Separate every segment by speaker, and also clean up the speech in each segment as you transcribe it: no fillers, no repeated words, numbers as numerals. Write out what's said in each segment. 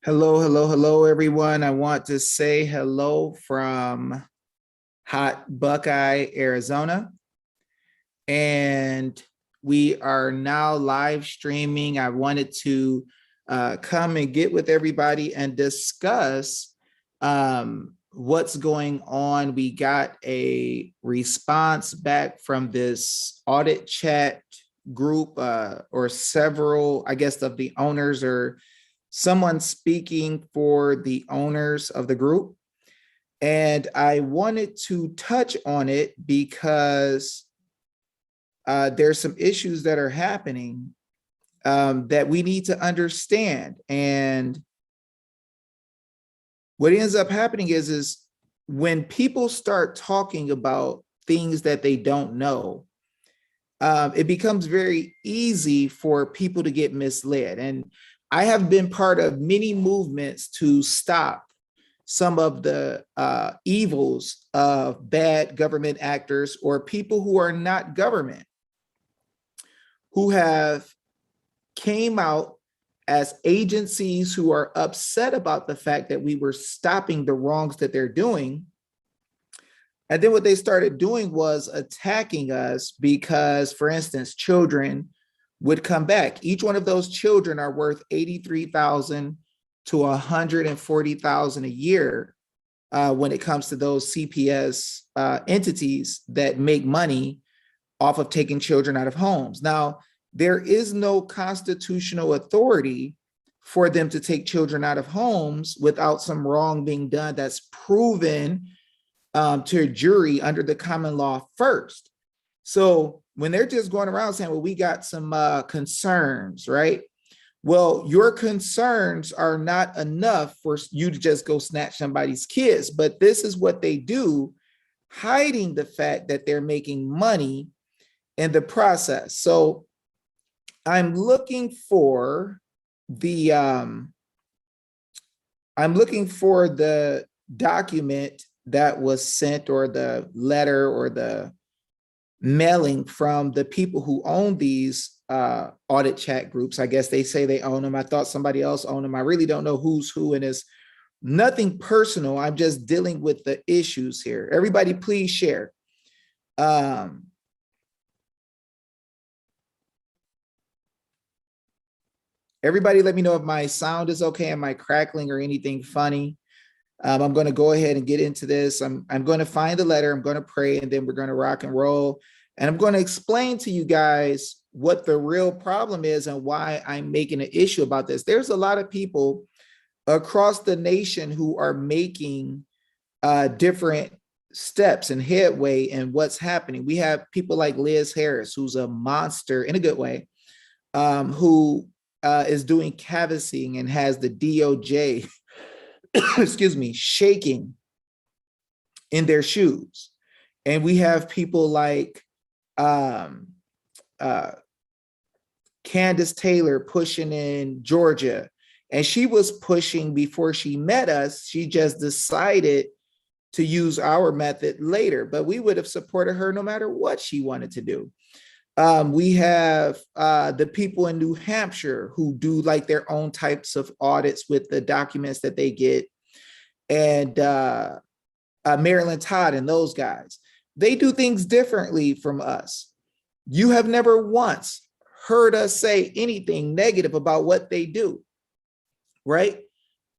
Speaker 1: Hello, hello, hello, everyone. I want to say hello from hot Buckeye, Arizona. And we are now live streaming. I wanted to come and get with everybody and discuss what's going on. We got a response back from this audit chat group or several, I guess, of the owners or someone speaking for the owners of the group. And I wanted to touch on it because there's some issues that are happening that we need to understand. And what ends up happening is when people start talking about things that they don't know, it becomes very easy for people to get misled. And I have been part of many movements to stop some of the evils of bad government actors or people who are not government, who have came out as agencies who are upset about the fact that we were stopping the wrongs that they're doing. And then what they started doing was attacking us because, for instance, children would come back. Each one of those children are worth $83,000 to $140,000 a year when it comes to those CPS entities that make money off of taking children out of homes. Now, there is no constitutional authority for them to take children out of homes without some wrong being done that's proven to a jury under the common law first. So when they're just going around saying, well, we got some concerns, right? Well, your concerns are not enough for you to just go snatch somebody's kids, but this is what they do, hiding the fact that they're making money in the process. So I'm looking for the document that was sent, or the letter or the mailing from the people who own these audit chat groups. I guess they say they own them. I thought somebody else owned them. I really don't know who's who, and it's nothing personal. I'm just dealing with the issues here. Everybody, please share. Everybody, let me know if my sound is okay. Am I crackling or anything funny? I'm going to go ahead and get into this. I'm going to find the letter. I'm going to pray, and then we're going to rock and roll. And I'm going to explain to you guys what the real problem is and why I'm making an issue about this. There's a lot of people across the nation who are making different steps and headway in what's happening. We have people like Liz Harris, who's a monster in a good way, who is doing canvassing and has the DOJ excuse me, shaking in their shoes. And we have people like Candace Taylor pushing in Georgia. And she was pushing before she met us. She just decided to use our method later, but we would have supported her no matter what she wanted to do. We have the people in New Hampshire who do like their own types of audits with the documents that they get. And Marilyn Todd and those guys, they do things differently from us. You have never once heard us say anything negative about what they do, right?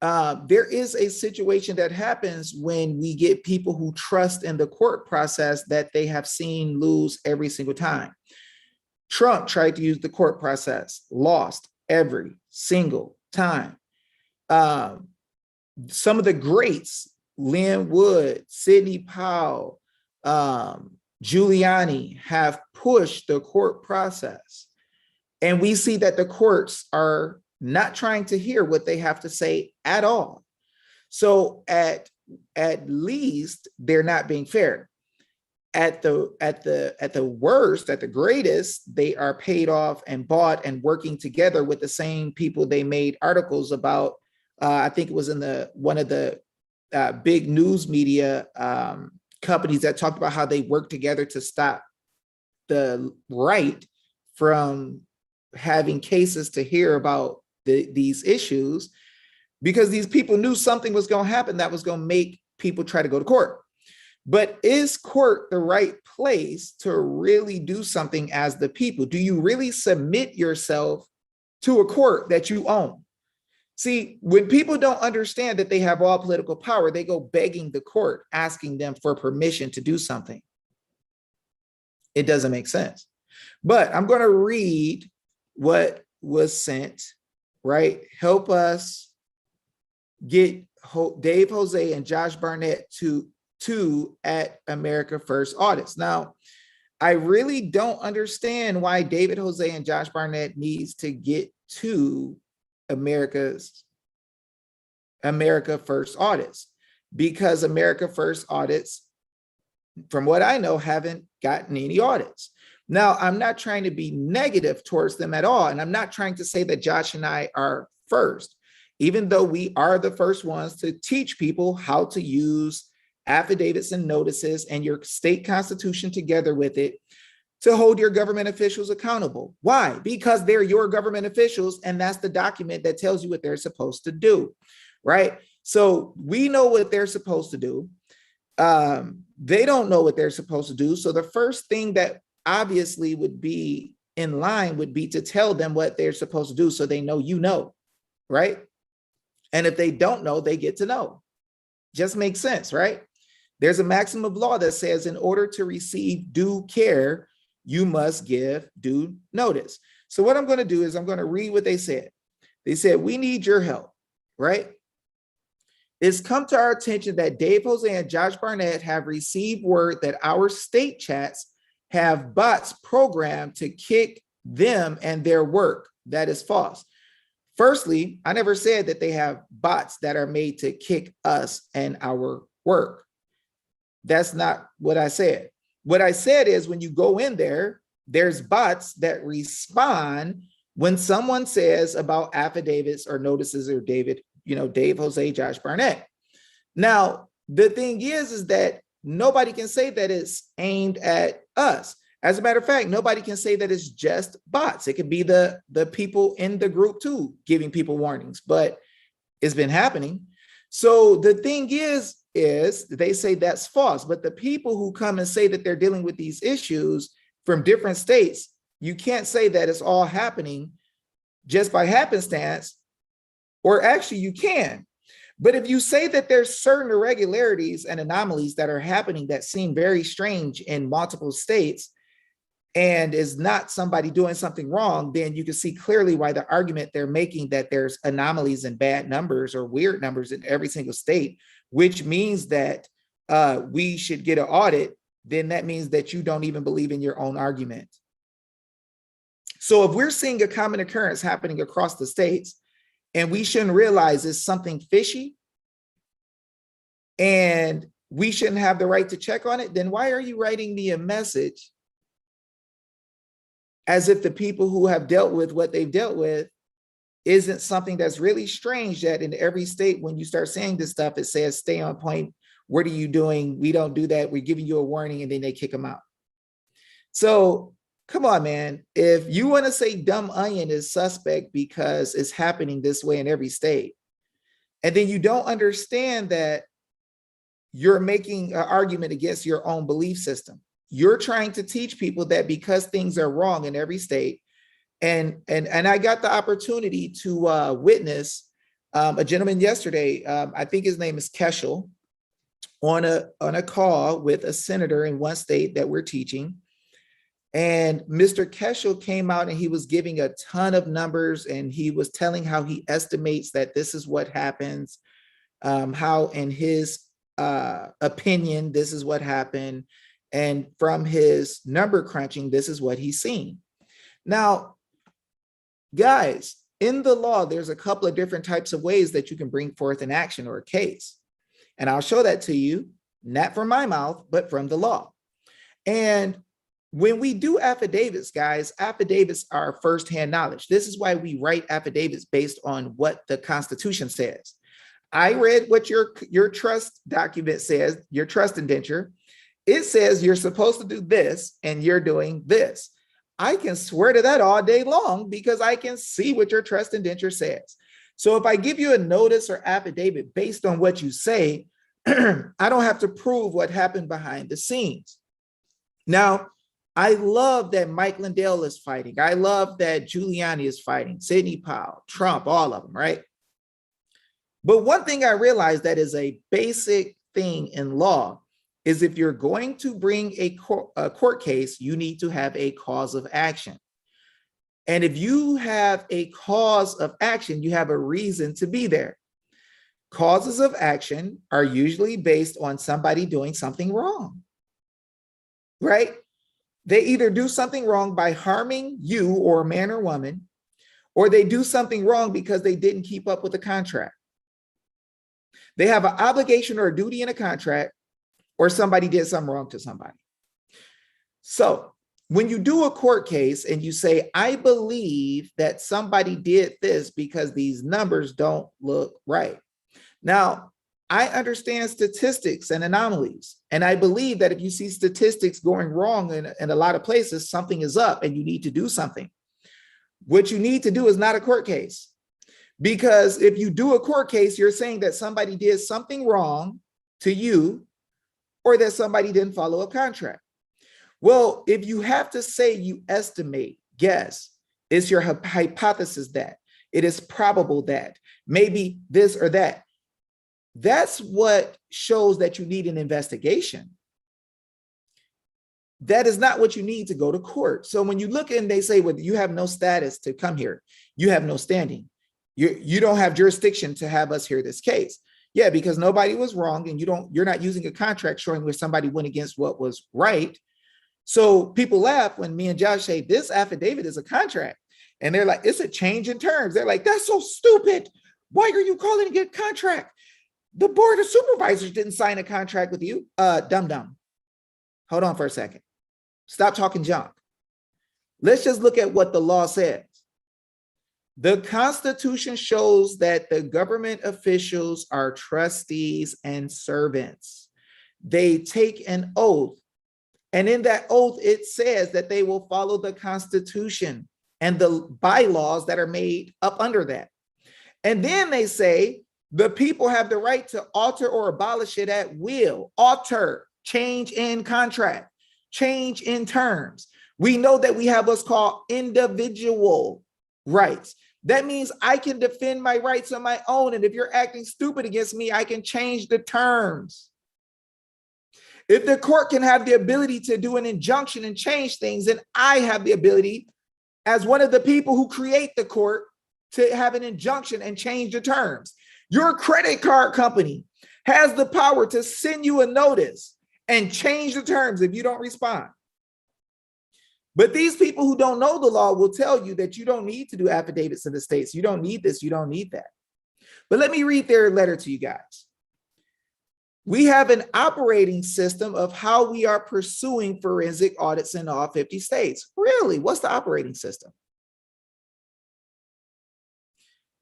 Speaker 1: There is a situation that happens when we get people who trust in the court process that they have seen lose every single time. Trump tried to use the court process, lost every single time. Some of the greats, Lynn Wood, Sidney Powell, Giuliani, have pushed the court process. And we see that the courts are not trying to hear what they have to say at all. So at least they're not being fair. At the worst, at the greatest, they are paid off and bought and working together with the same people they made articles about. I think it was in one of the big news media companies that talked about how they work together to stop the right from having cases to hear about these issues. because these people knew something was going to happen that was going to make people try to go to court. But is court the right place to really do something as the people? Do you really submit yourself to a court that you own? See, when people don't understand that they have all political power, they go begging the court, asking them for permission to do something. It doesn't make sense. But I'm going to read what was sent, right? Help us get Dave Jose and Josh Barnett to at America First Audits. Now, I really don't understand why David Jose and Josh Barnett needs to get to America First Audits, because America First Audits, from what I know, haven't gotten any audits. Now, I'm not trying to be negative towards them at all, and I'm not trying to say that Josh and I are first, even though we are the first ones to teach people how to use affidavits and notices and your state constitution together with it to hold your government officials accountable. Why? Because they're your government officials, and that's the document that tells you what they're supposed to do, right? So we know what they're supposed to do. They don't know what they're supposed to do. So the first thing that obviously would be in line would be to tell them what they're supposed to do so they know you know, right? And if they don't know, they get to know. Just makes sense, right? There's a maxim of law that says in order to receive due care, you must give due notice. So what I'm going to do is I'm going to read what they said. They said, we need your help, right? It's come to our attention that Dave Jose and Josh Barnett have received word that our state chats have bots programmed to kick them and their work. That is false. Firstly, I never said that they have bots that are made to kick us and our work. That's not what I said. What I said is when you go in there, there's bots that respond when someone says about affidavits or notices or Dave Jose, Josh Barnett. Now, the thing is that nobody can say that it's aimed at us. As a matter of fact, nobody can say that it's just bots. It could be the people in the group too, giving people warnings, but it's been happening. So the thing is they say that's false, but the people who come and say that they're dealing with these issues from different states, you can't say that it's all happening just by happenstance, or actually you can. But if you say that there's certain irregularities and anomalies that are happening that seem very strange in multiple states and is not somebody doing something wrong, then you can see clearly why the argument they're making that there's anomalies and bad numbers or weird numbers in every single state, which means that we should get an audit, then that means that you don't even believe in your own argument. So if we're seeing a common occurrence happening across the states, and we shouldn't realize it's something fishy, and we shouldn't have the right to check on it, then why are you writing me a message as if the people who have dealt with what they've dealt with isn't something that's really strange that in every state, when you start saying this stuff, it says, stay on point. What are you doing? We don't do that. We're giving you a warning, and then they kick them out. So come on, man. If you want to say dumb onion is suspect because it's happening this way in every state, and then you don't understand that you're making an argument against your own belief system. You're trying to teach people that because things are wrong in every state, and I got the opportunity to witness a gentleman yesterday. I think his name is Keschel, on a call with a senator in one state that we're teaching. And Mr. Keschel came out and he was giving a ton of numbers, and he was telling how he estimates that this is what happens, how in his opinion, this is what happened. And from his number crunching, this is what he's seen. Now, guys, in the law, there's a couple of different types of ways that you can bring forth an action or a case. And I'll show that to you, not from my mouth, but from the law. And when we do affidavits, guys, affidavits are firsthand knowledge. This is why we write affidavits based on what the Constitution says. I read what your trust document says, your trust indenture. It says you're supposed to do this and you're doing this. I can swear to that all day long because I can see what your trust indenture says. So if I give you a notice or affidavit based on what you say, I don't have to prove what happened behind the scenes. Now, I love that Mike Lindell is fighting. I love that Giuliani is fighting, Sidney Powell, Trump, all of them, right? But one thing I realized that is a basic thing in law is if you're going to bring a court case, you need to have a cause of action. And if you have a cause of action, you have a reason to be there. Causes of action are usually based on somebody doing something wrong, right? They either do something wrong by harming you or a man or woman, or they do something wrong because they didn't keep up with the contract. They have an obligation or a duty in a contract, or somebody did something wrong to somebody. So when you do a court case and you say, I believe that somebody did this because these numbers don't look right. Now, I understand statistics and anomalies, and I believe that if you see statistics going wrong in a lot of places, something is up and you need to do something. What you need to do is not a court case, because if you do a court case, you're saying that somebody did something wrong to you or that somebody didn't follow a contract. Well, if you have to say you estimate, guess, it's your hypothesis that, it is probable that, maybe this or that. That's what shows that you need an investigation. That is not what you need to go to court. So when you look and they say, well, you have no status to come here, you have no standing, you don't have jurisdiction to have us hear this case. Yeah, because nobody was wrong and you're not using a contract showing where somebody went against what was right. So people laugh when me and Josh say this affidavit is a contract. And they're like, it's a change in terms. They're like, that's so stupid. Why are you calling it a contract? The board of supervisors didn't sign a contract with you. Dumb. Hold on for a second. Stop talking junk. Let's just look at what the law says. The Constitution shows that the government officials are trustees and servants. They take an oath. And in that oath, it says that they will follow the Constitution and the bylaws that are made up under that. And then they say, the people have the right to alter or abolish it at will. Alter, change in contract, change in terms. We know that we have what's called individual rights. That means I can defend my rights on my own. And if you're acting stupid against me, I can change the terms. If the court can have the ability to do an injunction and change things, then I have the ability as one of the people who create the court to have an injunction and change the terms. Your credit card company has the power to send you a notice and change the terms if you don't respond. But these people who don't know the law will tell you that you don't need to do affidavits in the states. You don't need this, you don't need that. But let me read their letter to you guys. We have an operating system of how we are pursuing forensic audits in all 50 states. Really, what's the operating system?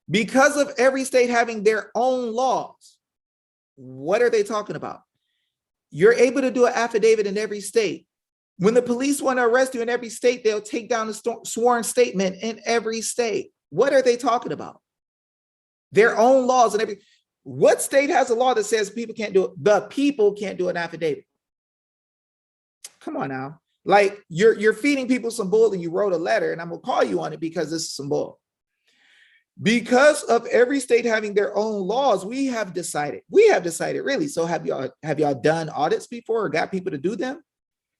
Speaker 1: Because of every state having their own laws, what are they talking about? You're able to do an affidavit in every state. When the police want to arrest you in every state, they'll take down a sworn statement in every state. What are they talking about? Their own laws and every. What state has a law that says people can't do it? The people can't do an affidavit. Come on now. Like you're feeding people some bull and you wrote a letter and I'm gonna call you on it because this is some bull. Because of every state having their own laws, we have decided really. So have y'all done audits before or got people to do them?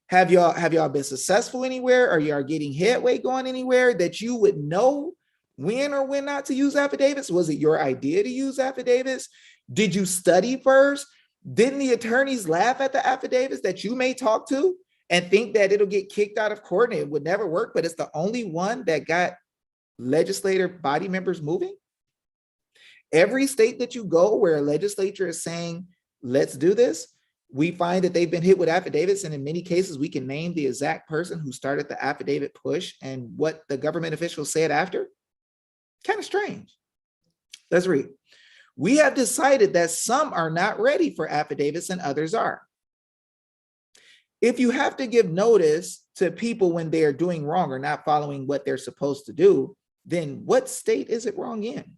Speaker 1: Have y'all been successful anywhere? Are y'all getting headway going anywhere that you would know when or when not to use affidavits? Was it your idea to use affidavits? Did you study first? Didn't the attorneys laugh at the affidavits that you may talk to and think that it'll get kicked out of court and it would never work, but it's the only one that got legislative body members moving? Every state that you go where a legislature is saying, let's do this, we find that they've been hit with affidavits. And in many cases, we can name the exact person who started the affidavit push and what the government officials said after. Kind of strange. Let's read. We have decided that some are not ready for affidavits and others are. If you have to give notice to people when they are doing wrong or not following what they're supposed to do, then what state is it wrong in?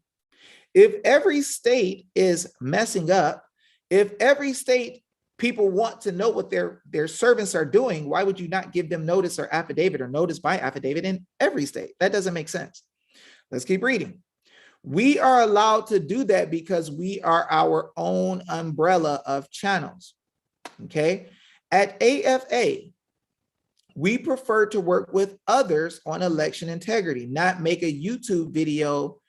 Speaker 1: If every state is messing up, if every state people want to know what their servants are doing, why would you not give them notice or affidavit or notice by affidavit in every state? That doesn't make sense. Let's keep reading. We are allowed to do that because we are our own umbrella of channels. Okay. At AFA, we prefer to work with others on election integrity, not make a YouTube video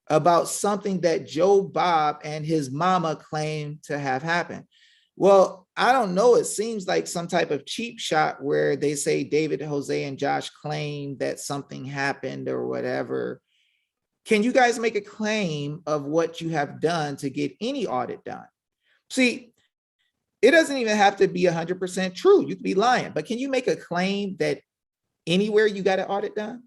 Speaker 1: about something that Joe Bob and his mama claim to have happened. Well, I don't know. It seems like some type of cheap shot where they say David, Jose, and Josh claim that something happened or whatever. Can you guys make a claim of what you have done to get any audit done? See, it doesn't even have to be 100% true. You could be lying, but can you make a claim that anywhere you got an audit done?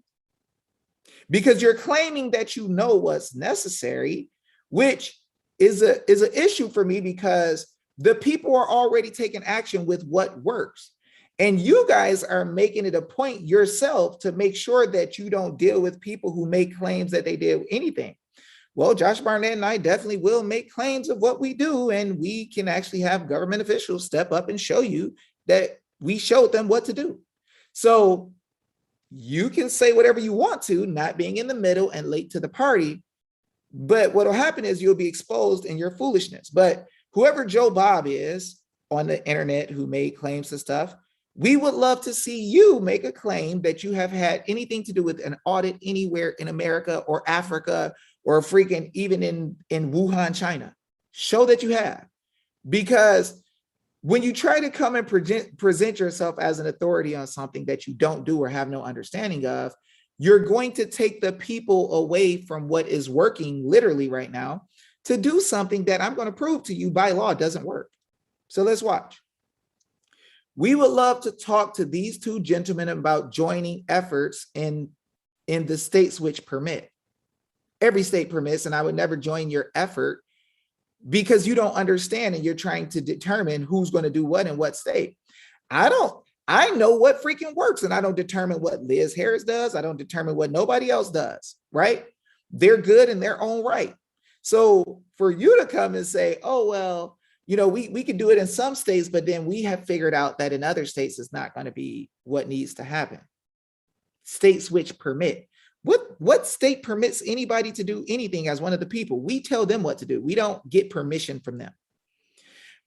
Speaker 1: Because you're claiming that you know what's necessary, which is an issue for me because the people are already taking action with what works. And you guys are making it a point yourself to make sure that you don't deal with people who make claims that they did anything. Well, Josh Barnett and I definitely will make claims of what we do, and we can actually have government officials step up and show you that we showed them what to do. So you can say whatever you want to, not being in the middle and late to the party, but what'll happen is you'll be exposed in your foolishness. But whoever Joe Bob is on the internet who made claims to stuff, we would love to see you make a claim that you have had anything to do with an audit anywhere in America or Africa or freaking even in Wuhan, China. Show that you have. Because when you try to come and present yourself as an authority on something that you don't do or have no understanding of, you're going to take the people away from what is working literally right now to do something that I'm going to prove to you by law doesn't work. So let's watch. We would love to talk to these two gentlemen about joining efforts in the states which permit. Every state permits, and I would never join your effort because you don't understand and you're trying to determine who's going to do what in what state. I know what freaking works, and I don't determine what Liz Harris does. I don't determine what nobody else does, right? They're good in their own right. So for you to come and say, oh, well, you know, we can do it in some states, but then we have figured out that in other states, it's not going to be what needs to happen. States which permit. What state permits anybody to do anything as one of the people? We tell them what to do. We don't get permission from them.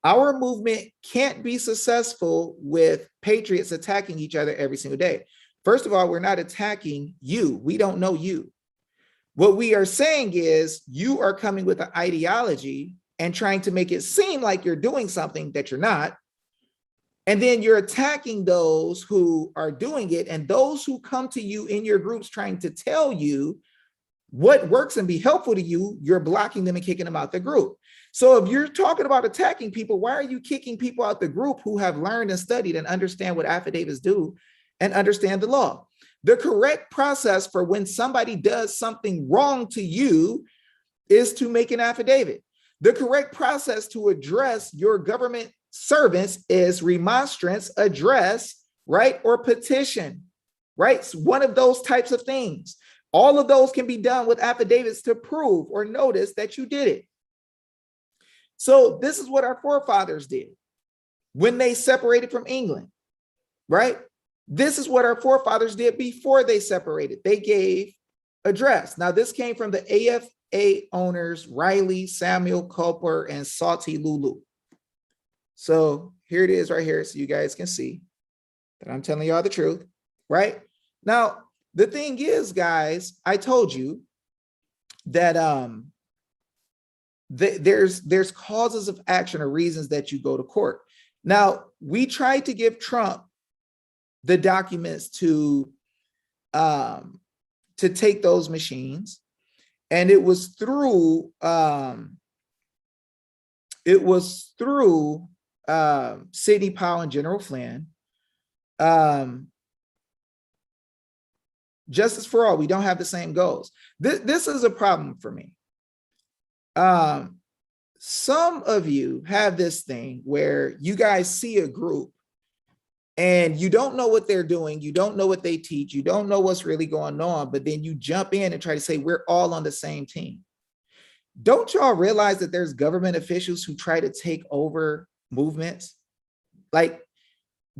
Speaker 1: Our movement can't be successful with patriots attacking each other every single day. First of all, we're not attacking you. We don't know you. What we are saying is you are coming with an ideology and trying to make it seem like you're doing something that you're not. And then you're attacking those who are doing it, and those who come to you in your groups trying to tell you what works and be helpful to you, you're blocking them and kicking them out the group. So if you're talking about attacking people, why are you kicking people out the group who have learned and studied and understand what affidavits do and understand the law? The correct process for when somebody does something wrong to you is to make an affidavit. The correct process to address your government servants is remonstrance, address, right? Or petition, right? It's one of those types of things. All of those can be done with affidavits to prove or notice that you did it. So this is what our forefathers did when they separated from England, right? This is what our forefathers did before they separated. They gave address. Now, this came from the AFA owners, Riley, Samuel Culper, and Salty Lulu. So here it is right here so you guys can see that I'm telling y'all the truth, right? Now, the thing is, guys, I told you that there's causes of action or reasons that you go to court. Now, we tried to give Trump the documents to take those machines, and it was through Sidney Powell and General Flynn. Justice for all, we don't have the same goals. This is a problem for me. Some of you have this thing where you guys see a group and you don't know what they're doing. You don't know what they teach. You don't know what's really going on, but then you jump in and try to say, we're all on the same team. don't y'all realize that there's government officials who try to take over movements? Like,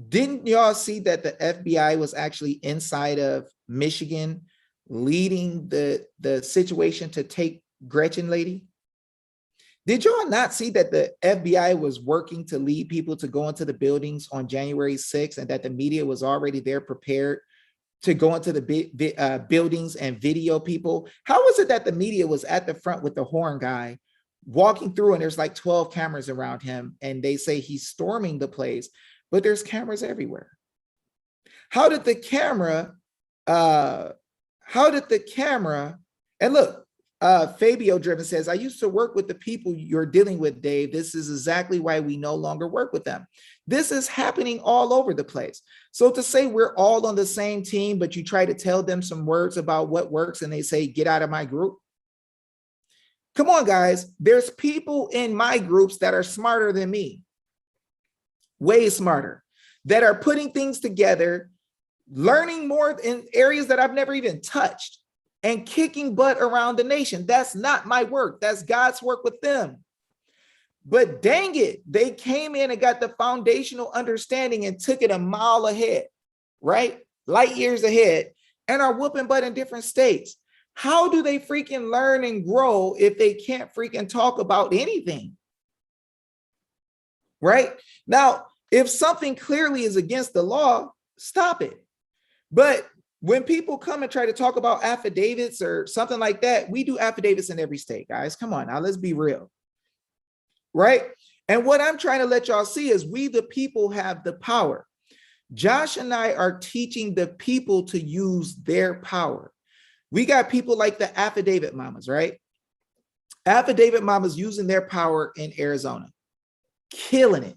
Speaker 1: didn't y'all see that the FBI was actually inside of Michigan leading the situation to take Gretchen lady? Did y'all not see that the FBI was working to lead people to go into the buildings on January 6th, and that the media was already there prepared to go into the buildings and video people? How was it that the media was at the front with the horn guy walking through, and there's like 12 cameras around him, and they say he's storming the place, but there's cameras everywhere? How did the camera, and look, Fabio Driven says, I used to work with the people you're dealing with, Dave. This is exactly why we no longer work with them. This is happening all over the place. So to say we're all on the same team, but you try to tell them some words about what works and they say, get out of my group. Come on, guys. There's people in my groups that are smarter than me, way smarter, that are putting things together, learning more in areas that I've never even touched, and kicking butt around the nation. That's not my work. That's God's work with them. But dang it, they came in and got the foundational understanding and took it a mile ahead, right? Light years ahead, and are whooping butt in different states. How do they freaking learn and grow if they can't freaking talk about anything? Right? Now, if something clearly is against the law, stop it. But when people come and try to talk about affidavits or something like that, we do affidavits in every state, guys. Come on now, let's be real. Right? And what I'm trying to let y'all see is we, the people, have the power. Josh and I are teaching the people to use their power. We got people like the affidavit mamas, right? Affidavit mamas using their power in Arizona, killing it.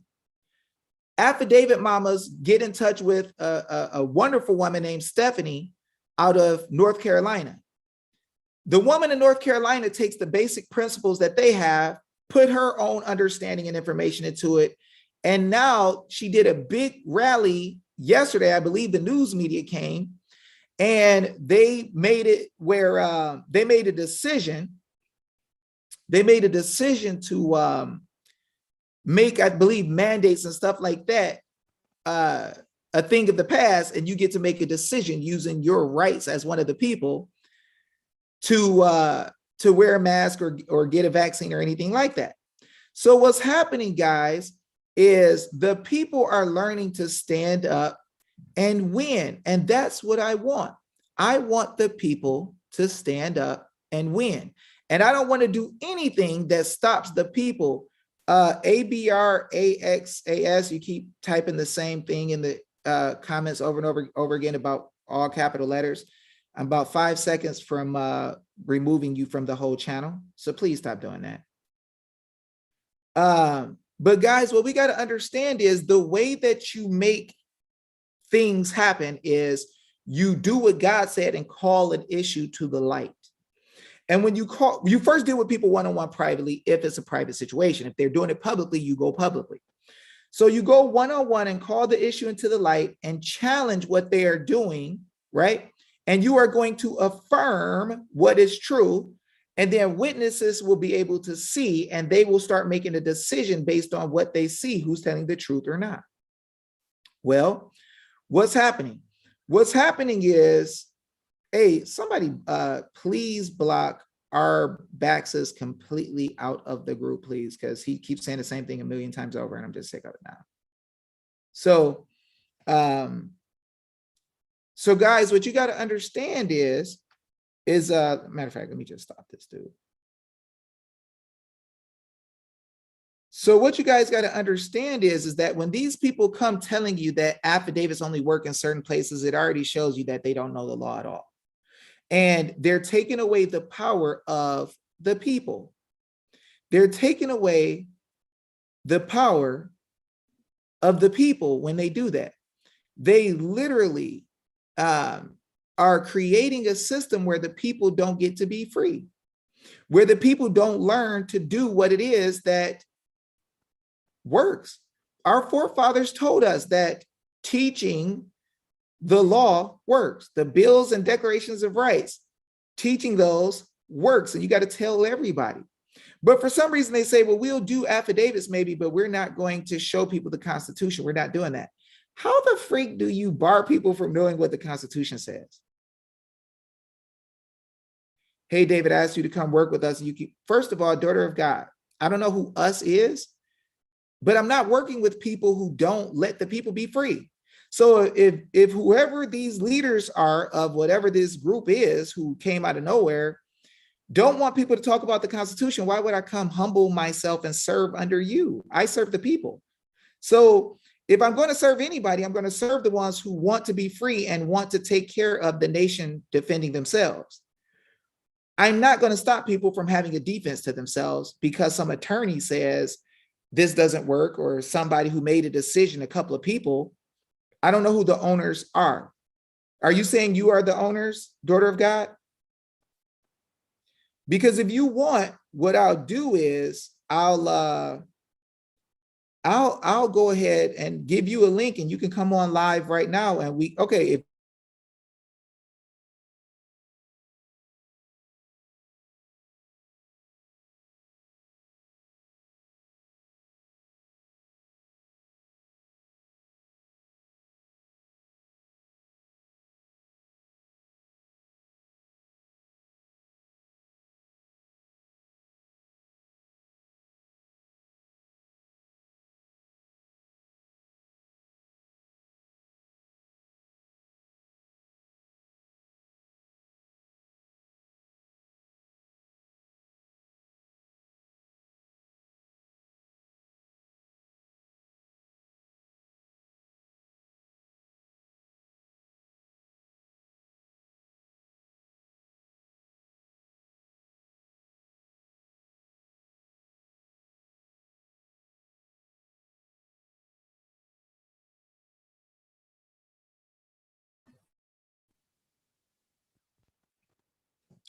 Speaker 1: Affidavit mamas get in touch with a wonderful woman named Stephanie out of North Carolina. The woman in North Carolina takes the basic principles that they have, put her own understanding and information into it. And now she did a big rally yesterday. I believe the news media came and they made it where they made a decision. They made a decision to make, I believe, mandates and stuff like that a thing of the past, and you get to make a decision using your rights as one of the people to wear a mask or get a vaccine or anything like that. So what's happening, guys, is the people are learning to stand up and win, and that's what I want. I want the people to stand up and win, and I don't want to do anything that stops the people. ABRAXAS, you keep typing the same thing in the comments over and over again about all capital letters. I'm about 5 seconds from removing you from the whole channel, so please stop doing that. But guys, what we got to understand is the way that you make things happen is you do what God said and call an issue to the light. And when you first deal with people one-on-one privately, if it's a private situation. If they're doing it publicly, you go publicly. So you go one-on-one and call the issue into the light and challenge what they are doing, right? And you are going to affirm what is true. And then witnesses will be able to see, and they will start making a decision based on what they see, who's telling the truth or not. Well, what's happening? What's happening is, hey, somebody please block our Bax's completely out of the group, please, because he keeps saying the same thing a million times over, and I'm just sick of it now. So, so guys, what you got to understand is matter of fact, let me just stop this dude. So what you guys got to understand is that when these people come telling you that affidavits only work in certain places, it already shows you that they don't know the law at all. And they're taking away the power of the people. They're taking away the power of the people when they do that. They literally are creating a system where the people don't get to be free, where the people don't learn to do what it is that works. Our forefathers told us that teaching the law works. The bills and declarations of rights, teaching those works. And you got to tell everybody. But for some reason they say, well, we'll do affidavits maybe, but we're not going to show people the Constitution. We're not doing that. How the freak do you bar people from knowing what the Constitution says? Hey, David, I asked you to come work with us. First of all, daughter of God, I don't know who us is, but I'm not working with people who don't let the people be free. So if whoever these leaders are of whatever this group is who came out of nowhere, don't want people to talk about the Constitution, why would I come humble myself and serve under you? I serve the people. So if I'm going to serve anybody, I'm going to serve the ones who want to be free and want to take care of the nation defending themselves. I'm not going to stop people from having a defense to themselves because some attorney says this doesn't work, or somebody who made a decision, a couple of people. I don't know who the owners are. Are you saying you are the owners, daughter of God? Because if you want, what I'll do is I'll go ahead and give you a link and you can come on live right now and if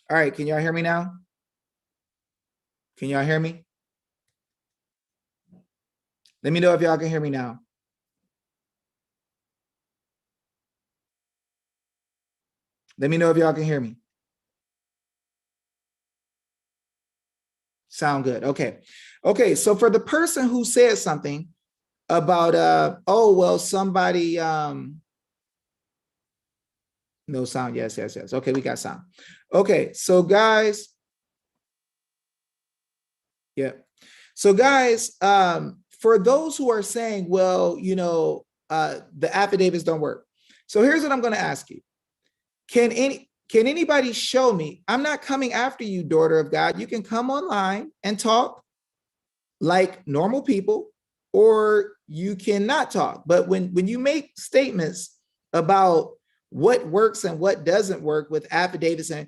Speaker 1: all right, can y'all hear me now? Can y'all hear me? Let me know if y'all can hear me now. Let me know if y'all can hear me. Sound good. Okay. Okay. So for the person who said something about, oh, well, somebody, no sound. Yes, yes, yes. Okay. We got sound. Okay. So guys, yeah. So guys, for those who are saying, well, the affidavits don't work. So here's what I'm going to ask you. Can anybody show me? I'm not coming after you, daughter of God. You can come online and talk like normal people, or you cannot talk. But when you make statements about what works and what doesn't work with affidavits, and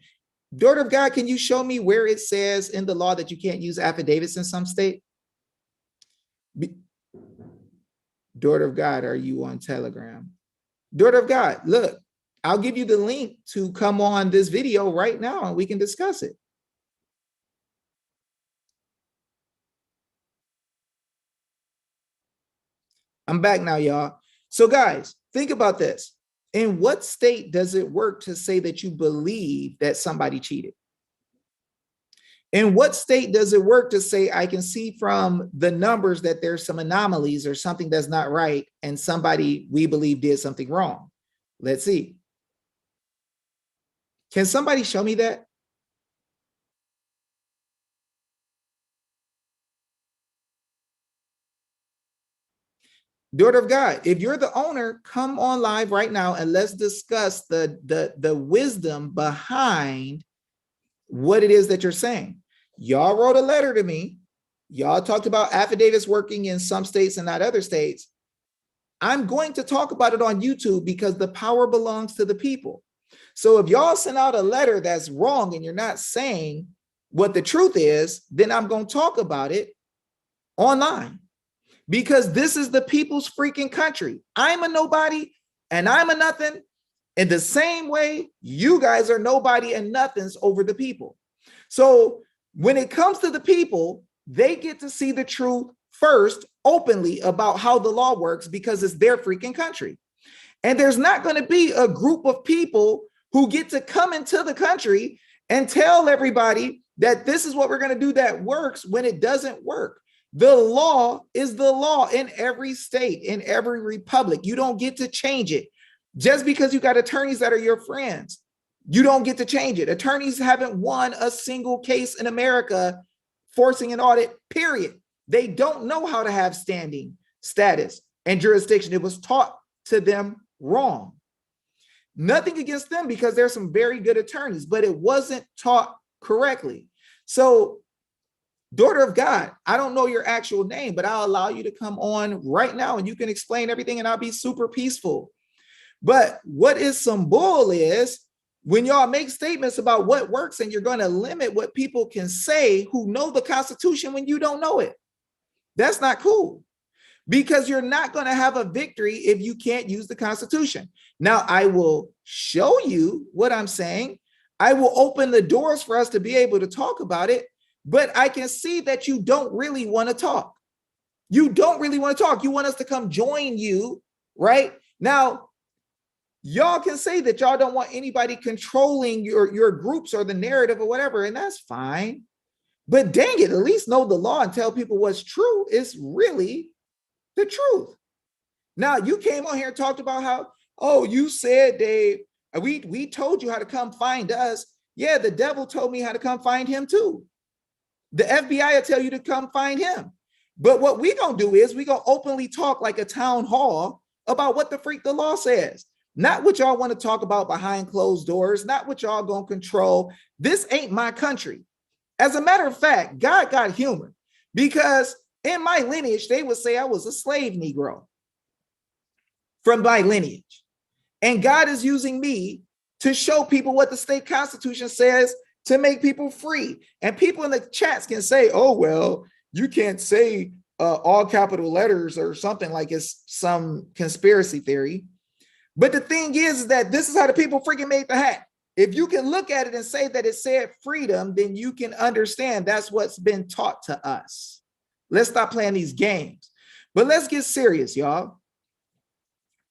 Speaker 1: daughter of God, can you show me where it says in the law that you can't use affidavits in some state? Daughter of God, are you on Telegram? Daughter of God, look, I'll give you the link to come on this video right now and we can discuss it. I'm back now, y'all. So guys, think about this. In what state does it work to say that you believe that somebody cheated? In what state does it work to say, I can see from the numbers that there's some anomalies or something that's not right and somebody we believe did something wrong? Let's see. Can somebody show me that? Daughter of God, if you're the owner, come on live right now and let's discuss the wisdom behind what it is that you're saying. Y'all wrote a letter to me. Y'all talked about affidavits working in some states and not other states. I'm going to talk about it on YouTube because the power belongs to the people. So if y'all send out a letter that's wrong and you're not saying what the truth is, then I'm going to talk about it online. Because this is the people's freaking country. I'm a nobody and I'm a nothing. In the same way, you guys are nobody and nothings over the people. So when it comes to the people, they get to see the truth first openly about how the law works because it's their freaking country. And there's not going to be a group of people who get to come into the country and tell everybody that this is what we're going to do that works when it doesn't work. The law is the law in every state, in every republic. You don't get to change it. Just because you got attorneys that are your friends, you don't get to change it. Attorneys haven't won a single case in America forcing an audit, period. They don't know how to have standing, status, and jurisdiction. It was taught to them wrong. Nothing against them, because there's some very good attorneys, but it wasn't taught correctly. So, daughter of God, I don't know your actual name, but I'll allow you to come on right now and you can explain everything and I'll be super peaceful. But what is some bull is when y'all make statements about what works and you're going to limit what people can say who know the Constitution when you don't know it. That's not cool, because you're not going to have a victory if you can't use the Constitution. Now, I will show you what I'm saying. I will open the doors for us to be able to talk about it, but I can see that you don't really want to talk. You don't really want to talk. You want us to come join you, right? Now, y'all can say that y'all don't want anybody controlling your groups or the narrative or whatever, and that's fine. But dang it, at least know the law and tell people what's true is really the truth. Now, you came on here and talked about how, oh, you said we told you how to come find us. Yeah, the devil told me how to come find him too. The FBI will tell you to come find him. But what we gonna do is we gonna openly talk like a town hall about what the freak the law says. Not what y'all want to talk about behind closed doors, not what y'all gonna control. This ain't my country. As a matter of fact, God got humor, because in my lineage, they would say I was a slave Negro from my lineage. And God is using me to show people what the state constitution says to make people free. And people in the chats can say, oh, well, you can't say all capital letters or something like it's some conspiracy theory. But the thing is that this is how the people freaking made the hat. If you can look at it and say that it said freedom, then you can understand that's what's been taught to us. Let's stop playing these games. But let's get serious, y'all.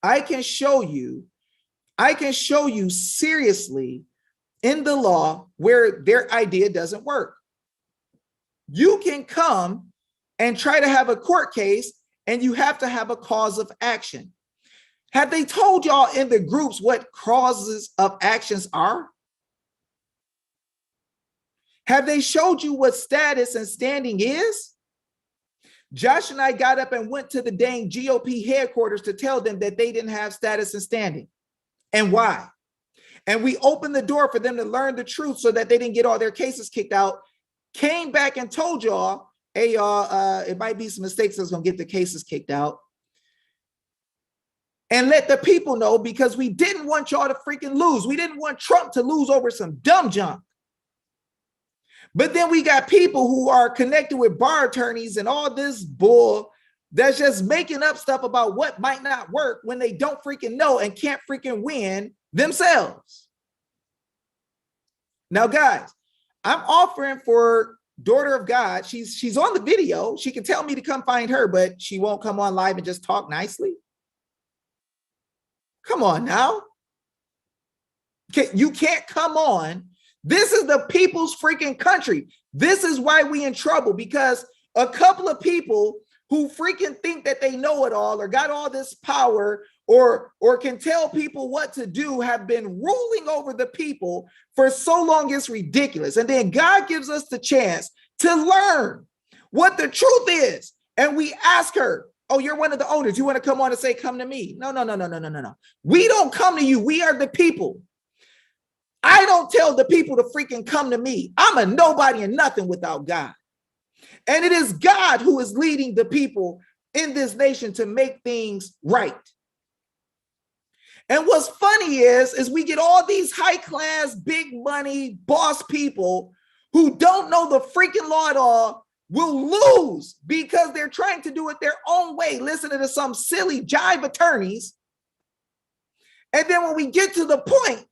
Speaker 1: I can show you seriously in the law where their idea doesn't work. You can come and try to have a court case, and you have to have a cause of action. Have they told y'all in the groups what causes of actions are? Have they showed you what status and standing is? Josh and I got up and went to the dang GOP headquarters to tell them that they didn't have status and standing and why. And we opened the door for them to learn the truth so that they didn't get all their cases kicked out. Came back and told y'all, hey, y'all, it might be some mistakes that's going to get the cases kicked out. And let the people know, because we didn't want y'all to freaking lose. We didn't want Trump to lose over some dumb junk. But then we got people who are connected with bar attorneys and all this bull that's just making up stuff about what might not work when they don't freaking know and can't freaking win themselves. Now, guys, I'm offering for daughter of God. She's on the video. She can tell me to come find her, but she won't come on live and just talk nicely. Come on now. You can't come on. This is the people's freaking country. This is why we in trouble, because a couple of people who freaking think that they know it all or got all this power or can tell people what to do have been ruling over the people for so long, it's ridiculous. And then God gives us the chance to learn what the truth is. And we ask her, oh, you're one of the owners. You want to come on and say, come to me? No. We don't come to you. We are the people. I don't tell the people to freaking come to me. I'm a nobody and nothing without God. And it is God who is leading the people in this nation to make things right. And what's funny is we get all these high class, big money, boss people who don't know the freaking law at all will lose because they're trying to do it their own way, listening to some silly jive attorneys. And then when we get to the point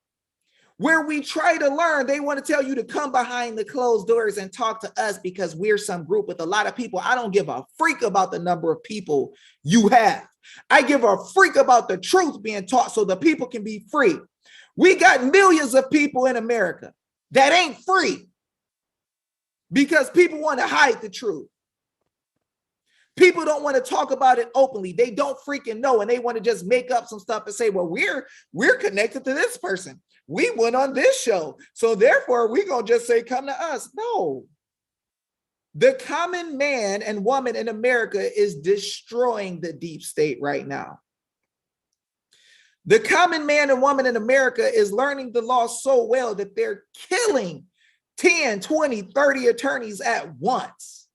Speaker 1: where we try to learn, they want to tell you to come behind the closed doors and talk to us because we're some group with a lot of people. I don't give a freak about the number of people you have. I give a freak about the truth being taught so the people can be free. We got millions of people in America that ain't free. because people want to hide the truth. People don't want to talk about it openly. They don't freaking know, and they want to just make up some stuff and say, well, we're connected to this person. We went on this show, so therefore we're going to just say, come to us. No. The common man and woman in America is destroying the deep state right now. The common man and woman in America is learning the law so well that they're killing 10, 20, 30 attorneys at once.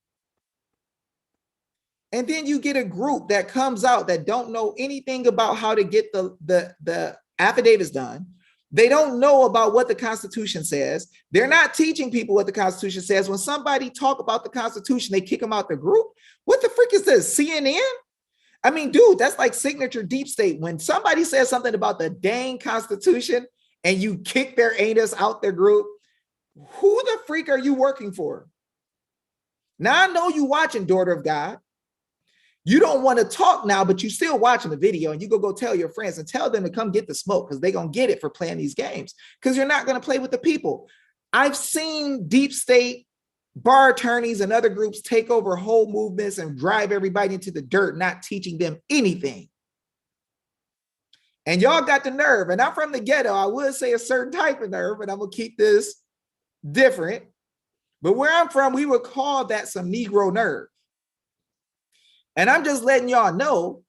Speaker 1: And then you get a group that comes out that don't know anything about how to get the affidavits done. They don't know about what the Constitution says. They're not teaching people what the Constitution says. When somebody talk about the Constitution, they kick them out the group. What the frick is this, CNN? I mean, dude, that's like signature deep state. When somebody says something about the dang Constitution and you kick their anus out their group, who the freak are you working for? Now I know you watching, daughter of God. You don't want to talk now, but you still watching the video, and you go tell your friends and tell them to come get the smoke because they're going to get it for playing these games because you're not going to play with the people. I've seen deep state bar attorneys and other groups take over whole movements and drive everybody into the dirt, not teaching them anything. And y'all got the nerve, and I'm from the ghetto. I would say a certain type of nerve, and I'm going to keep this different. But where I'm from, we would call that some Negro nerve. And I'm just letting y'all know,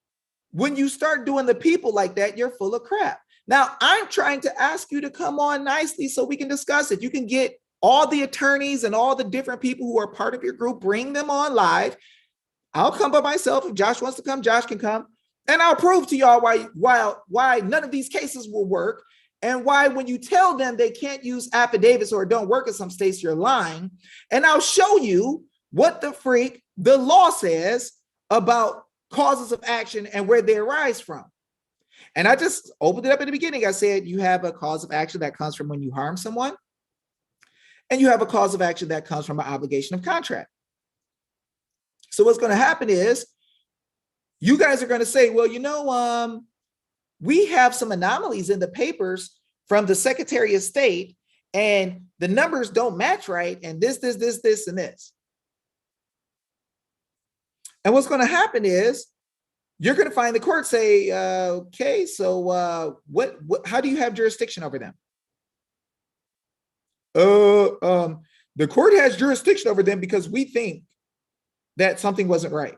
Speaker 1: when you start doing the people like that, you're full of crap. Now, I'm trying to ask you to come on nicely so we can discuss it. You can get all the attorneys and all the different people who are part of your group, bring them on live. I'll come by myself. If Josh wants to come, Josh can come. And I'll prove to y'all why none of these cases will work, and why when you tell them they can't use affidavits or don't work in some states, you're lying. And I'll show you what the freak the law says about causes of action and where they arise from. And I just opened it up in the beginning. I said, you have a cause of action that comes from when you harm someone, and you have a cause of action that comes from an obligation of contract. So what's going to happen is you guys are going to say, well, you know, we have some anomalies in the papers from the Secretary of State, and the numbers don't match right, and this, and this. And what's going to happen is you're going to find the court say, okay, so how do you have jurisdiction over them? The court has jurisdiction over them because we think that something wasn't right.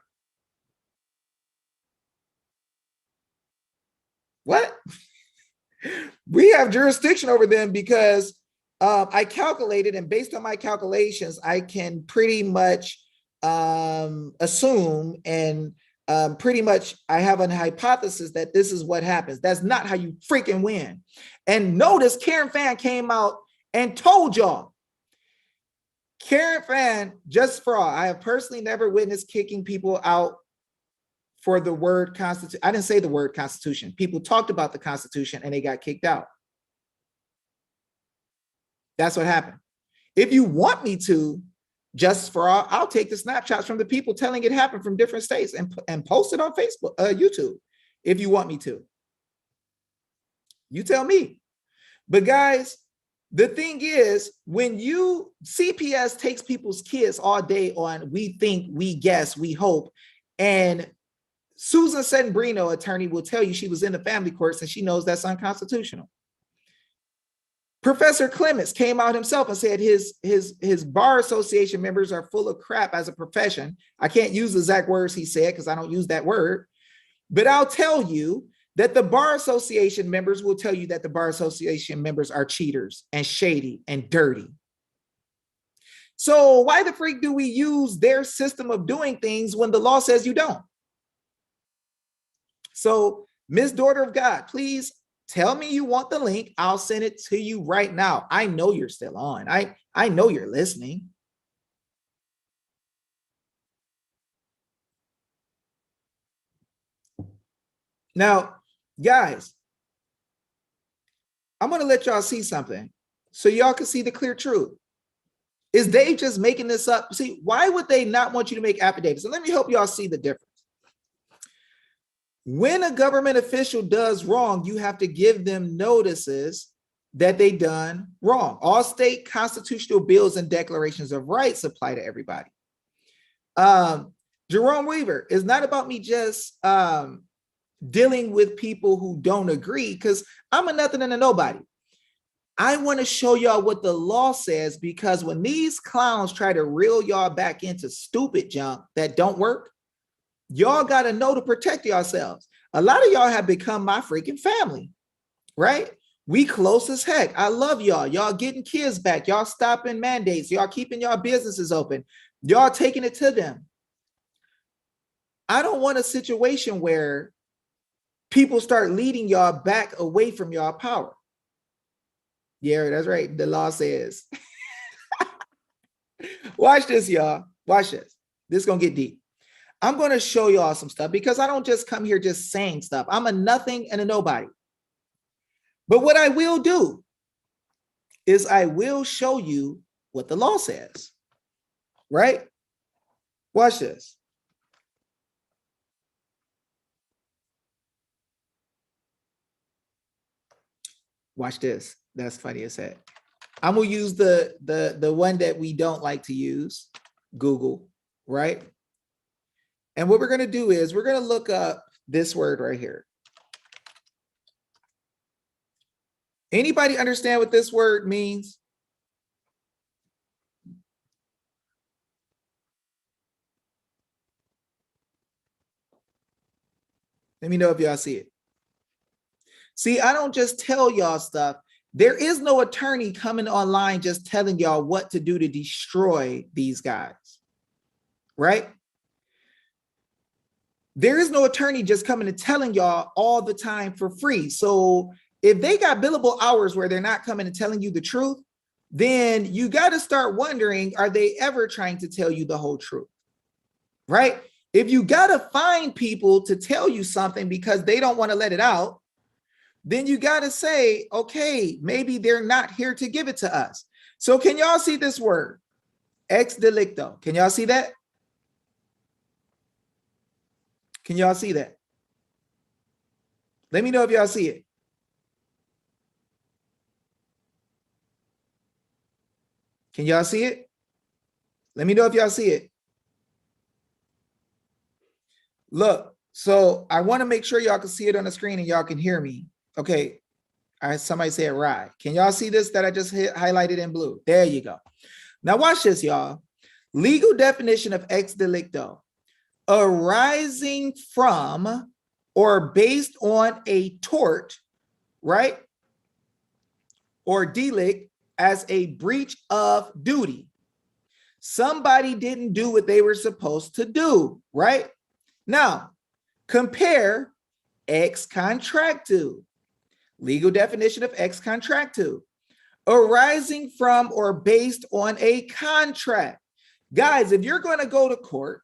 Speaker 1: What? We have jurisdiction over them because I calculated, and based on my calculations, I can pretty much assume and pretty much I have an hypothesis that this is what happens. That's not how you freaking win. And notice Karen Fan came out and told y'all. Karen Fan, just for all, I have personally never witnessed kicking people out for the word Constitution. I didn't say the word Constitution. People talked about the Constitution and they got kicked out. That's what happened. If you want me to, just for all, I'll take the snapshots from the people telling it happened from different states and post it on Facebook, YouTube, if you want me to. You tell me. But guys, the thing is, when CPS takes people's kids all day on we think, we guess, we hope, and Susan Settembrino, attorney, will tell you she was in the family courts and she knows that's unconstitutional. Professor Clements came out himself and said his bar association members are full of crap as a profession. I can't use the exact words he said because I don't use that word, but I'll tell you that the bar association members will tell you that the bar association members are cheaters and shady and dirty. So why the freak do we use their system of doing things when the law says you don't? So, Miss Daughter of God, please tell me you want the link. I'll send it to you right now. I know you're still on. I know you're listening. Now, guys, I'm going to let y'all see something so y'all can see the clear truth. Is Dave just making this up? See, why would they not want you to make affidavits? And let me help y'all see the difference. When a government official does wrong, you have to give them notices that they done wrong. All state constitutional bills and declarations of rights apply to everybody. Jerome Weaver, it's not about me just dealing with people who don't agree, because I'm a nothing and a nobody. I want to show y'all what the law says, because when these clowns try to reel y'all back into stupid junk that don't work, y'all got to know to protect yourselves. A lot of y'all have become my freaking family, right? We close as heck. I love y'all. Y'all getting kids back. Y'all stopping mandates. Y'all keeping y'all businesses open. Y'all taking it to them. I don't want a situation where people start leading y'all back away from y'all power. Yeah, that's right. The law says. Watch this, y'all. Watch this. This is going to get deep. I'm going to show y'all some stuff, because I don't just come here just saying stuff. I'm a nothing and a nobody. But what I will do is I will show you what the law says, right? Watch this. Watch this. That's funny as heck. I'm gonna use the one that we don't like to use, Google, right? And what we're gonna do is we're gonna look up this word right here. Anybody understand what this word means? Let me know if y'all see it. See, I don't just tell y'all stuff. There is no attorney coming online just telling y'all what to do to destroy these guys, right? There is no attorney just coming and telling y'all all the time for free. So if they got billable hours where they're not coming and telling you the truth, then you got to start wondering, are they ever trying to tell you the whole truth, right? If you got to find people to tell you something because they don't want to let it out, then you got to say, okay, maybe they're not here to give it to us. So can y'all see this word? Exdelicto. Can y'all see that? Can y'all see that? Let me know if y'all see it. Can y'all see it? Let me know if y'all see it. Look, so I want to make sure y'all can see it on the screen and y'all can hear me. Okay. All right, somebody said right. Can y'all see this that I just highlighted in blue? There you go. Now watch this, y'all. Legal definition of ex delicto: arising from or based on a tort, right? Or delict as a breach of duty. Somebody didn't do what they were supposed to do, right? Now, compare ex contractu. Legal definition of ex contractu: arising from or based on a contract. Guys, if you're going to go to court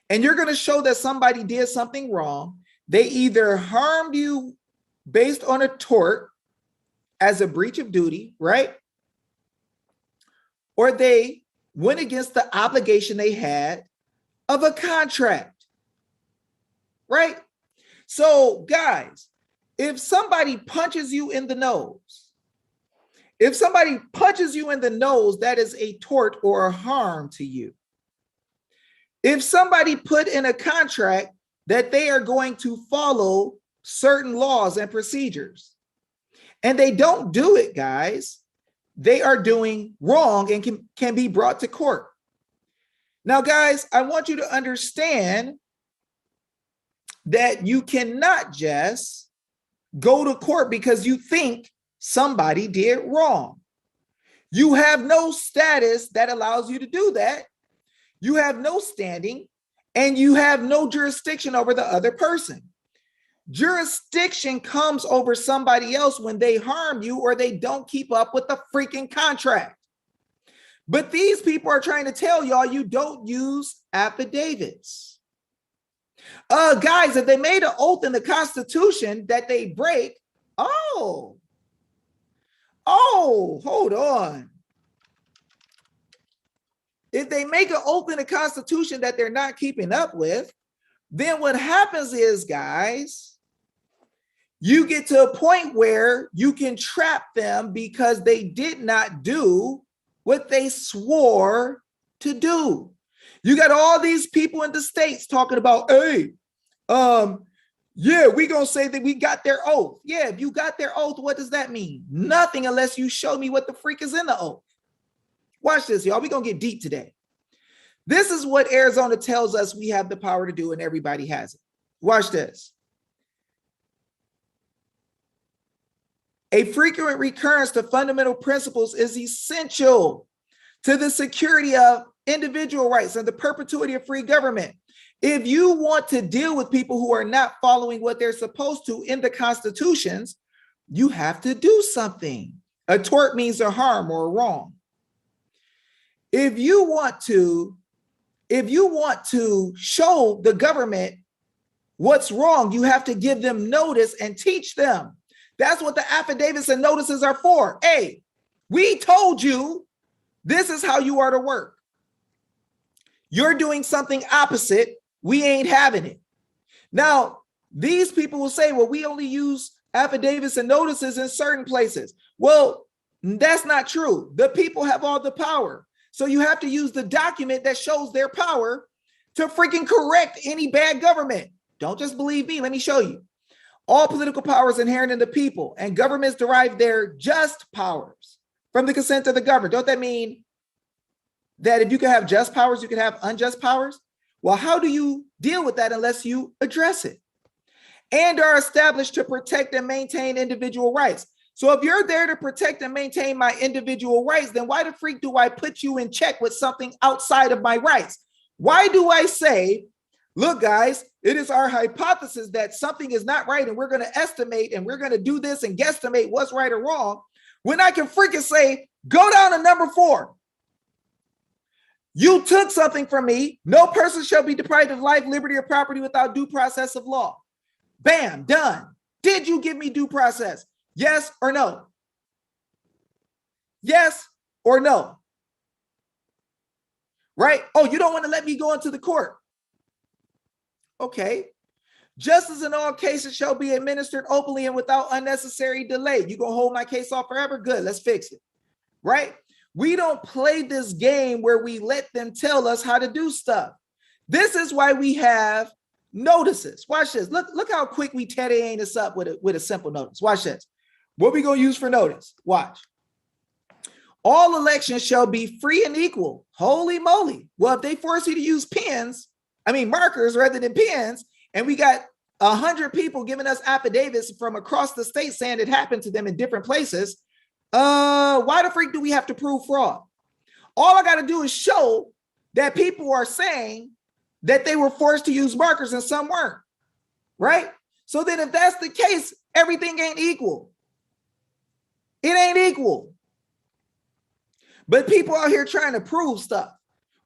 Speaker 1: and you're going to show that somebody did something wrong, they either harmed you based on a tort as a breach of duty, right? Or they went against the obligation they had of a contract, right? So guys, if somebody punches you in the nose, that is a tort or a harm to you. If somebody put in a contract that they are going to follow certain laws and procedures, and they don't do it, guys, they are doing wrong and can be brought to court. Now, guys, I want you to understand that you cannot just go to court because you think somebody did wrong. You have no status that allows you to do that. You have no standing, and you have no jurisdiction over the other person. Jurisdiction comes over somebody else when they harm you or they don't keep up with the freaking contract. But these people are trying to tell y'all you don't use affidavits. Guys, if they made an oath in the Constitution that they break, hold on. If they make an oath in the Constitution that they're not keeping up with, then what happens is, guys, you get to a point where you can trap them because they did not do what they swore to do. You got all these people in the states talking about, hey, yeah, we gonna say that we got their oath. Yeah, if you got their oath, what does that mean? Nothing unless you show me what the freak is in the oath. Watch this, y'all. We're gonna get deep today. This is what Arizona tells us we have the power to do, and everybody has it. Watch this. A frequent recurrence to fundamental principles is essential to the security of individual rights and the perpetuity of free government. If you want to deal with people who are not following what they're supposed to in the constitutions, you have to do something. A tort means a harm or a wrong. If you want to show the government what's wrong, you have to give them notice and teach them. That's what the affidavits and notices are for. Hey, we told you this is how you are to work. You're doing something opposite. We ain't having it. Now, these people will say, well, we only use affidavits and notices in certain places. Well, that's not true. The people have all the power. So you have to use the document that shows their power to freaking correct any bad government. Don't just believe me. Let me show you. All political power is inherent in the people, and governments derive their just powers from the consent of the governed. Don't that mean that if you can have just powers, you can have unjust powers? Well, how do you deal with that unless you address it? And are established to protect and maintain individual rights. So if you're there to protect and maintain my individual rights, then why the freak do I put you in check with something outside of my rights? Why do I say, look, guys, it is our hypothesis that something is not right and we're going to estimate and we're going to do this and guesstimate what's right or wrong, when I can freaking say, go down to number 4. You took something from me. No person shall be deprived of life, liberty, or property without due process of law. Bam, done. Did you give me due process? Yes or no? Yes or no? Right? Oh, you don't want to let me go into the court. Okay. Justice in all cases shall be administered openly and without unnecessary delay. You gonna hold my case off forever? Good, let's fix it. Right? We don't play this game where we let them tell us how to do stuff. This is why we have notices. Watch this. Look how quick we teddying this up with a simple notice. Watch this. What we gonna use for notice? Watch. All elections shall be free and equal. Holy moly. Well, if they force you to use markers rather than pens, and we got 100 people giving us affidavits from across the state saying it happened to them in different places, why the freak do we have to prove fraud? All I got to do is show that people are saying that they were forced to use markers and some weren't, right? So then if that's the case, everything ain't equal. It ain't equal. But people out here trying to prove stuff.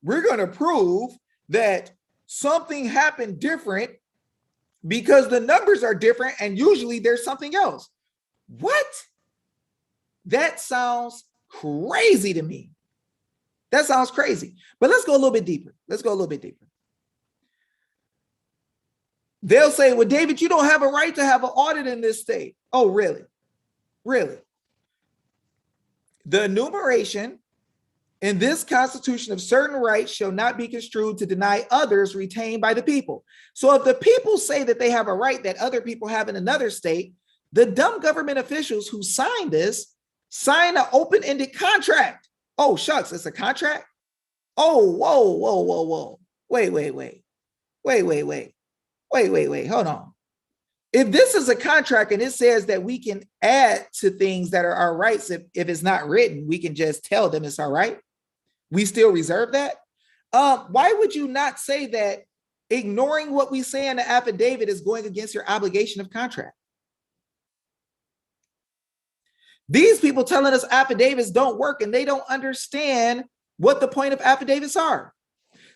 Speaker 1: We're going to prove that something happened different because the numbers are different and usually there's something else. What? That sounds crazy to me. That sounds crazy. But let's go a little bit deeper. They'll say, well, David, you don't have a right to have an audit in this state. Oh, really? Really? The enumeration in this constitution of certain rights shall not be construed to deny others retained by the people. So if the people say that they have a right that other people have in another state, the dumb government officials who signed this sign an open-ended contract. Oh, shucks, it's a contract? Oh, whoa. Wait. Hold on. If this is a contract and it says that we can add to things that are our rights, if it's not written, we can just tell them it's all right. We still reserve that. Why would you not say that ignoring what we say in the affidavit is going against your obligation of contract? These people telling us affidavits don't work and they don't understand what the point of affidavits are.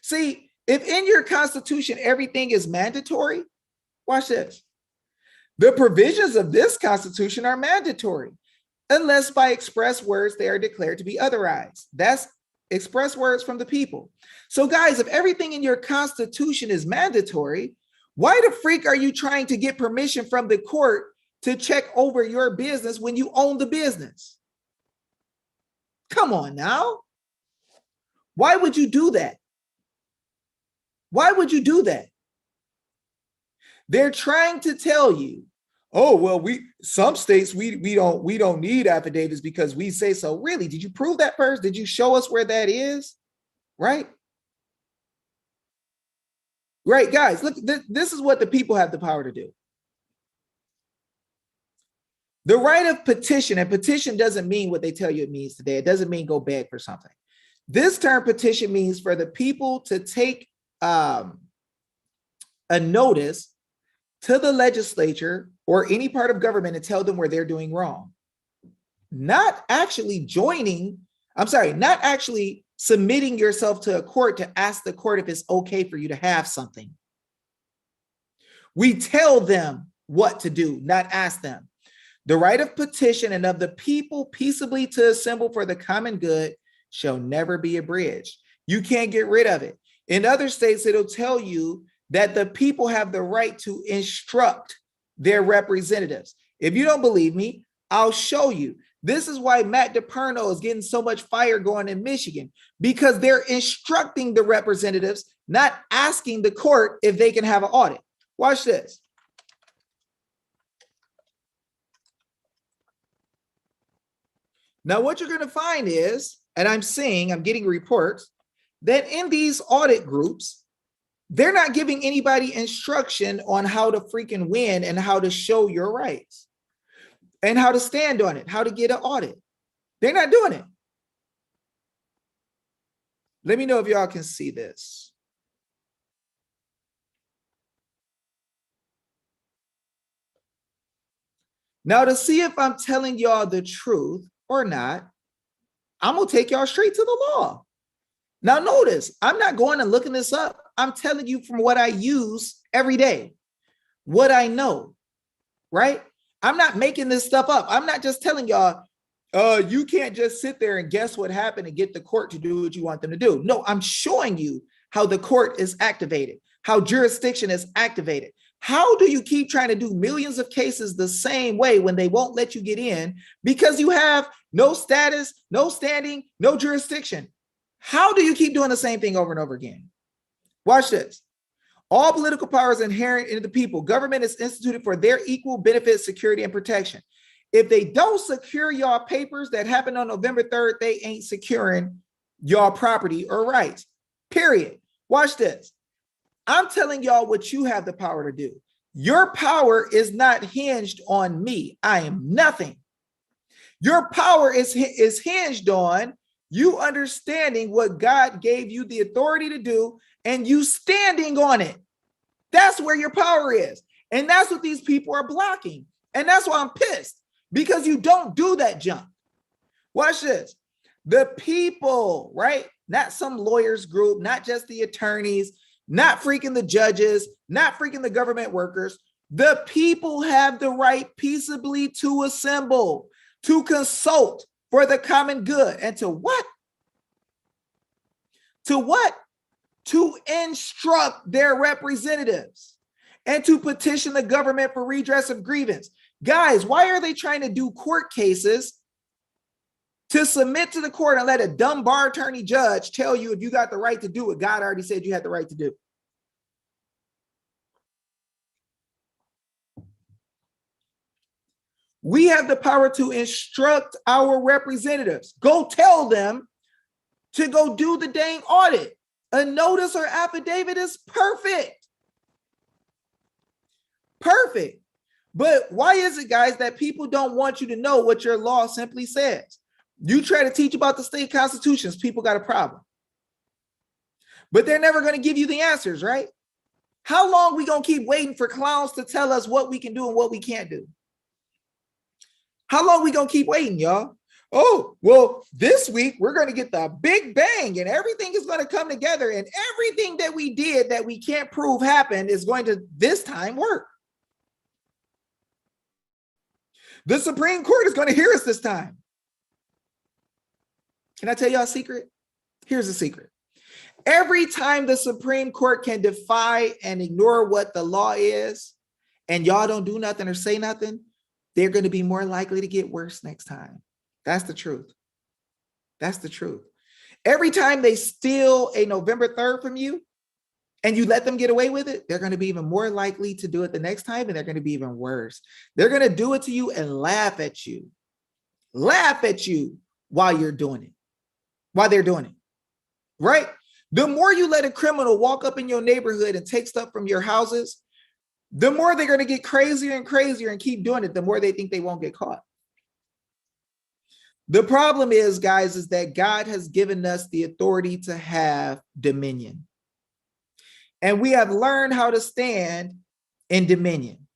Speaker 1: See, if in your constitution everything is mandatory, watch this. The provisions of this constitution are mandatory unless by express words they are declared to be otherwise. That's express words from the people. So guys, if everything in your constitution is mandatory, why the freak are you trying to get permission from the court to check over your business when you own the business? Come on now. Why would you do that? Why would you do that? They're trying to tell you, oh, well, some states we don't need affidavits because we say so. Really? Did you prove that first? Did you show us where that is? Right? Right, guys, look, this is what the people have the power to do. The right of petition, and petition doesn't mean what they tell you it means today. It doesn't mean go beg for something. This term petition means for the people to take a notice to the legislature or any part of government and tell them where they're doing wrong. Not actually not actually submitting yourself to a court to ask the court if it's okay for you to have something. We tell them what to do, not ask them. The right of petition and of the people peaceably to assemble for the common good shall never be abridged. You can't get rid of it. In other states, it'll tell you that the people have the right to instruct their representatives. If you don't believe me, I'll show you. This is why Matt DePerno is getting so much fire going in Michigan, because they're instructing the representatives, not asking the court if they can have an audit. Watch this. Now, what you're going to find is, and I'm getting reports that in these audit groups, they're not giving anybody instruction on how to freaking win and how to show your rights and how to stand on it, how to get an audit. They're not doing it. Let me know if y'all can see this. Now, to see if I'm telling y'all the truth or not, I'm going to take y'all straight to the law. Now, notice, I'm not going and looking this up. I'm telling you from what I use every day, what I know, right? I'm not making this stuff up. I'm not just telling y'all, you can't just sit there and guess what happened and get the court to do what you want them to do. No, I'm showing you how the court is activated, how jurisdiction is activated. How do you keep trying to do millions of cases the same way when they won't let you get in because you have no status, no standing, no jurisdiction? How do you keep doing the same thing over and over again? Watch this. All political power is inherent in the people. Government is instituted for their equal benefit, security, and protection. If they don't secure y'all papers that happened on November 3rd, they ain't securing y'all property or rights, period. Watch this. I'm telling y'all what you have the power to do. Your power is not hinged on me. I am nothing. Your power is hinged on you understanding what God gave you the authority to do and you standing on it. That's where your power is. And that's what these people are blocking. And that's why I'm pissed, because you don't do that junk. Watch this. The people, right? Not some lawyers group, not just the attorneys, not freaking the judges, not freaking the government workers. The people have the right peaceably to assemble, to consult for the common good. And to what? To what? To instruct their representatives and to petition the government for redress of grievance. Guys, why are they trying to do court cases to submit to the court and let a dumb bar attorney judge tell you if you got the right to do what God already said you had the right to do? We have the power to instruct our representatives. Go tell them to go do the dang audit. A notice or affidavit is perfect. Perfect. But why is it, guys, that people don't want you to know what your law simply says? You try to teach about the state constitutions, people got a problem. But they're never going to give you the answers, right? How long we going to keep waiting for clowns to tell us what we can do and what we can't do? How long we going to keep waiting, y'all? Oh, well, this week we're going to get the big bang and everything is going to come together and everything that we did that we can't prove happened is going to this time work. The Supreme Court is going to hear us this time. Can I tell y'all a secret? Here's a secret. Every time the Supreme Court can defy and ignore what the law is, and y'all don't do nothing or say nothing, they're going to be more likely to get worse next time. That's the truth. That's the truth. Every time they steal a November 3rd from you and you let them get away with it, they're going to be even more likely to do it the next time, and they're going to be even worse. They're going to do it to you and laugh at you while you're doing it, while they're doing it, right? The more you let a criminal walk up in your neighborhood and take stuff from your houses, the more they're going to get crazier and crazier and keep doing it, the more they think they won't get caught. The problem is, guys, is that God has given us the authority to have dominion. And we have learned how to stand in dominion.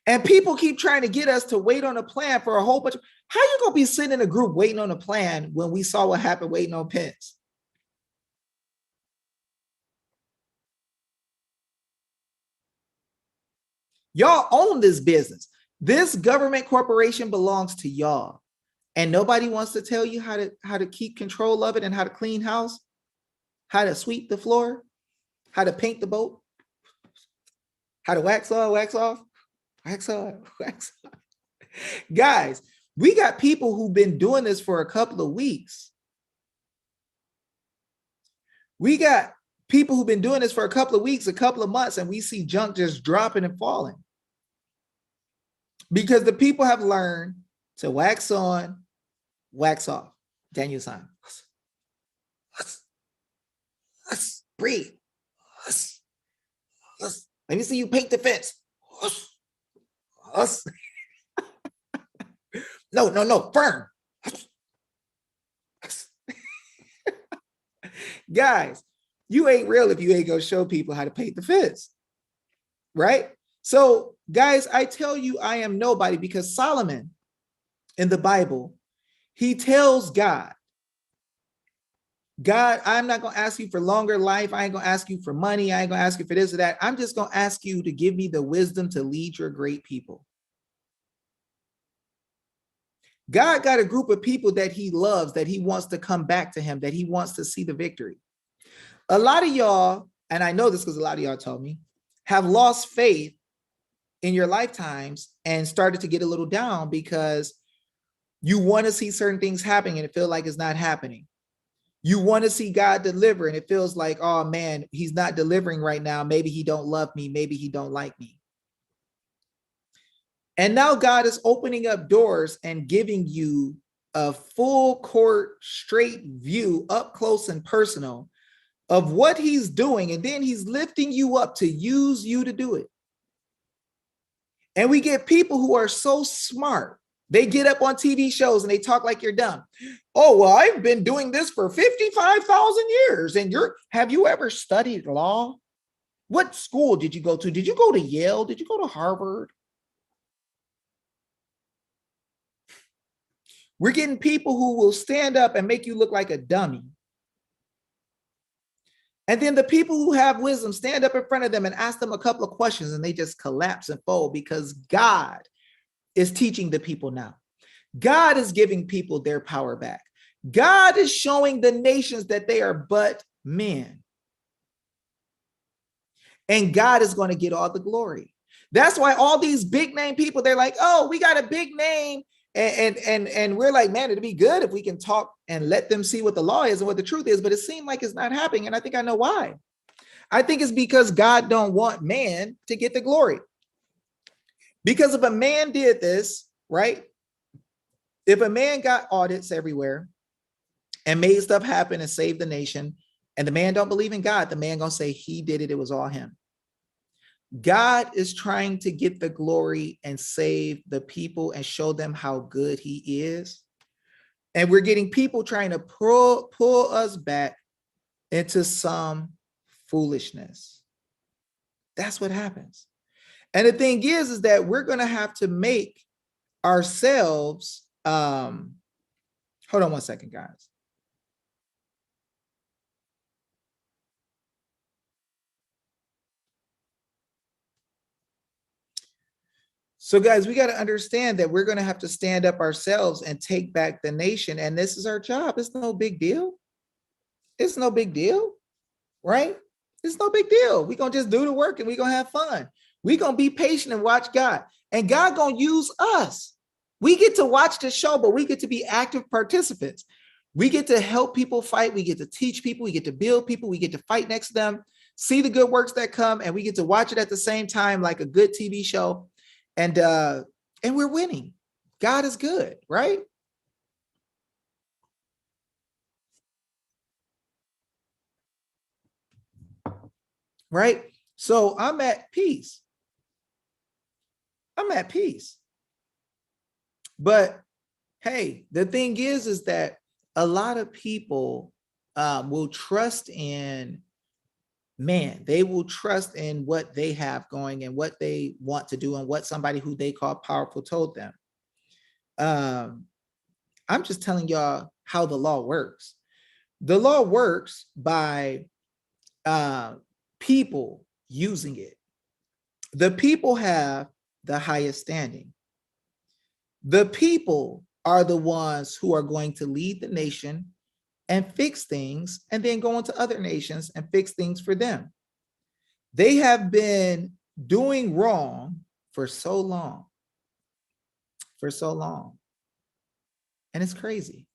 Speaker 1: And people keep trying to get us to wait on a plan for a whole bunch of, how you going to be sitting in a group waiting on a plan when we saw what happened waiting on Pence? Y'all own this business. This government corporation belongs to y'all. And nobody wants to tell you how to keep control of it and how to clean house, how to sweep the floor, how to paint the boat, how to wax on, wax off, wax on, wax off. Guys, we got people who've been doing this for a couple of weeks. We got people who've been doing this for a couple of weeks, a couple of months, and we see junk just dropping and falling. Because the people have learned to wax on, wax off. Daniel sign. Breathe. Let me see you paint the fence. No, firm. Guys, you ain't real if you ain't gonna show people how to paint the fence, right? So, guys, I tell you, I am nobody, because Solomon in the Bible, he tells God, I'm not going to ask you for longer life. I ain't going to ask you for money. I ain't going to ask you for this or that. I'm just going to ask you to give me the wisdom to lead your great people. God got a group of people that he loves, that he wants to come back to him, that he wants to see the victory. A lot of y'all, and I know this because a lot of y'all told me, have lost faith in your lifetimes and started to get a little down because you want to see certain things happening and it feels like it's not happening. You want to see God deliver and it feels like, oh man, he's not delivering right now. Maybe he don't love me. Maybe he don't like me. And now God is opening up doors and giving you a full court, straight view, up close and personal of what he's doing. And then he's lifting you up to use you to do it. And we get people who are so smart. They get up on TV shows and they talk like you're dumb. Oh, well, I've been doing this for 55,000 years. And have you ever studied law? What school did you go to? Did you go to Yale? Did you go to Harvard? We're getting people who will stand up and make you look like a dummy. And then the people who have wisdom stand up in front of them and ask them a couple of questions and they just collapse and fold because God is teaching the people now. God is giving people their power back. God is showing the nations that they are but men. And God is going to get all the glory. That's why all these big name people, they're like, oh, we got a big name. And we're like, man, it'd be good if we can talk and let them see what the law is and what the truth is. But it seemed like it's not happening. And I think I know why. I think it's because God don't want man to get the glory. Because if a man did this, right? If a man got audits everywhere and made stuff happen and saved the nation, and the man don't believe in God, the man gonna say he did it, it was all him. God is trying to get the glory and save the people and show them how good he is. And we're getting people trying to pull us back into some foolishness. That's what happens. And the thing is that we're going to have to make ourselves, hold on one second, guys. So guys, we got to understand that we're going to have to stand up ourselves and take back the nation. And this is our job. It's no big deal. It's no big deal, right? It's no big deal. We're going to just do the work and we're going to have fun. We're going to be patient and watch God. And God gonna use us. We get to watch the show, but we get to be active participants. We get to help people fight. We get to teach people. We get to build people. We get to fight next to them, see the good works that come, and we get to watch it at the same time like a good TV show. And we're winning. God is good, right? Right? So I'm at peace. I'm at peace. But hey, the thing is that a lot of people will trust in, man, they will trust in what they have going and what they want to do and what somebody who they call powerful told them. I'm just telling y'all how the law works. The law works by people using it. The people have the highest standing. The people are the ones who are going to lead the nation and fix things, and then go into other nations and fix things for them. They have been doing wrong for so long, And it's crazy.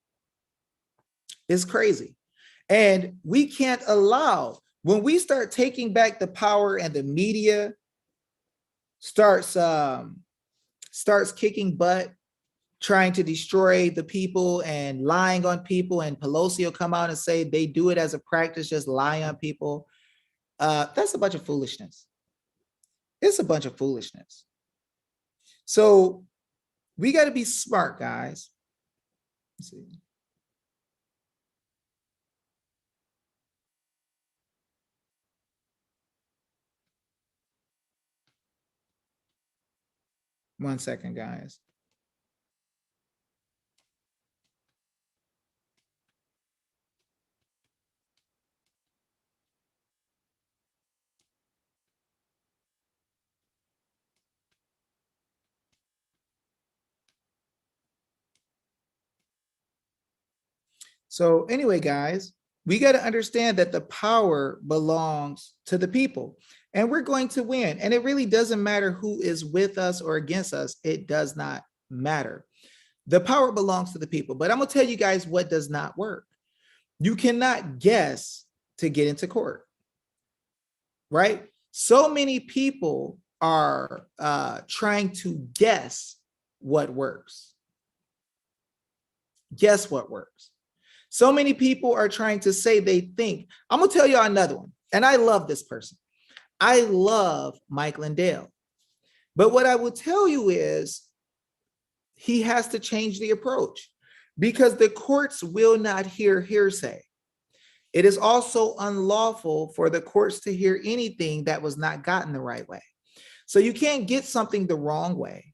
Speaker 1: It's crazy. And we can't allow, when we start taking back the power and the media starts kicking butt, trying to destroy the people and lying on people, and Pelosi will come out and say they do it as a practice, just lie on people. That's a bunch of foolishness. It's a bunch of foolishness. So we got to be smart, guys. Let's see. One second, guys. So anyway, guys, we got to understand that the power belongs to the people, and we're going to win. And it really doesn't matter who is with us or against us. It does not matter. The power belongs to the people. But I'm going to tell you guys what does not work. You cannot guess to get into court, right? So many people are trying to guess what works. Guess what works. So many people are trying to say they think. I'm going to tell you another one. And I love this person. I love Mike Lindell. But what I will tell you is he has to change the approach, because the courts will not hear hearsay. It is also unlawful for the courts to hear anything that was not gotten the right way. So you can't get something the wrong way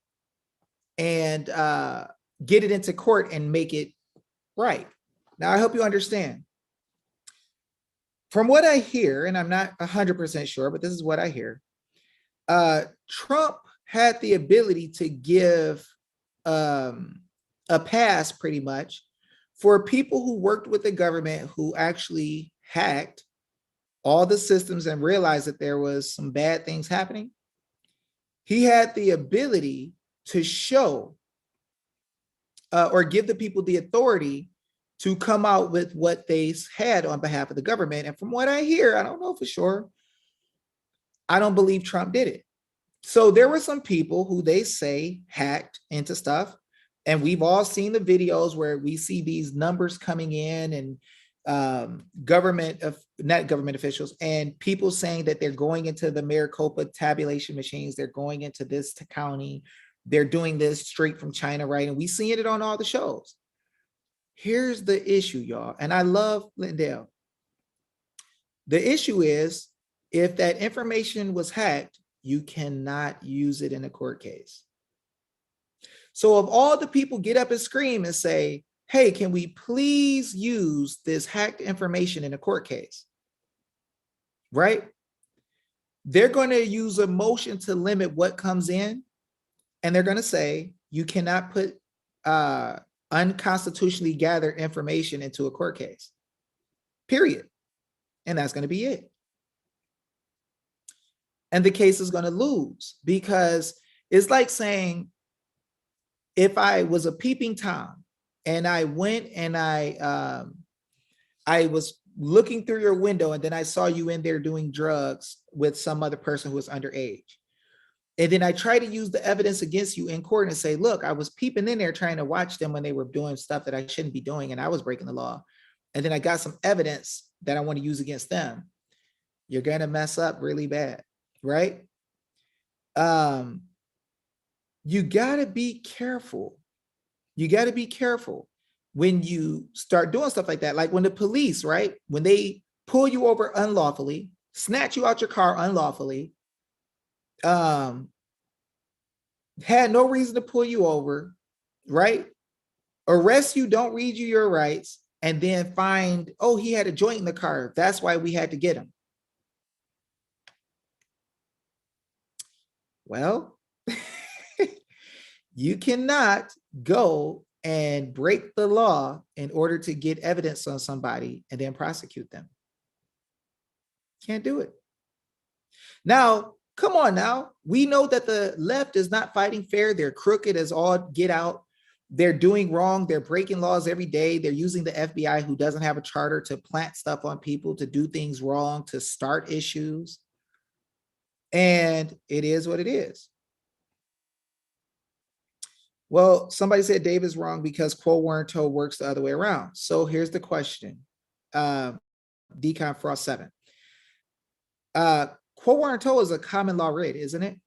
Speaker 1: and get it into court and make it right. Now, I hope you understand. From what I hear, and I'm not 100% sure, but this is what I hear, Trump had the ability to give a pass pretty much for people who worked with the government who actually hacked all the systems and realized that there was some bad things happening. He had the ability to show or give the people the authority to come out with what they had on behalf of the government. And from what I hear, I don't know for sure, I don't believe Trump did it. So there were some people who they say hacked into stuff. And we've all seen the videos where we see these numbers coming in, and not government officials, and people saying that they're going into the Maricopa tabulation machines. They're going into this county. They're doing this straight from China, right? And we seeing it on all the shows. Here's the issue, y'all. And I love Lindell. The issue is, if that information was hacked, you cannot use it in a court case. So if all the people get up and scream and say, hey, can we please use this hacked information in a court case? Right? They're going to use a motion to limit what comes in. And they're going to say, you cannot put unconstitutionally gathered information into a court case, period. And that's going to be it. And the case is going to lose, because It's like saying, if I was a peeping Tom and I went and I was looking through your window and then I saw you in there doing drugs with some other person who was underage. And then I try to use the evidence against you in court and say, look, I was peeping in there trying to watch them when they were doing stuff that I shouldn't be doing and I was breaking the law. And then I got some evidence that I want to use against them. You're going to mess up really bad, right? You got to be careful. You got to be careful when you start doing stuff like that. Like when the police, right? When they pull you over unlawfully, snatch you out your car unlawfully, had no reason to pull you over, right? Arrest you, don't read you your rights, and then find, oh, he had a joint in the car. That's why we had to get him. Well, you cannot go and break the law in order to get evidence on somebody and then prosecute them. Can't do it. Now, come on now. We know that the left is not fighting fair. They're crooked as all get out. They're doing wrong. They're breaking laws every day. They're using the FBI, who doesn't have a charter, to plant stuff on people, to do things wrong, to start issues. And it is what it is. Well, somebody said Dave is wrong because quo warranto works the other way around. So here's the question. Decon Frost 7. Quo warranto is a common law writ, isn't it?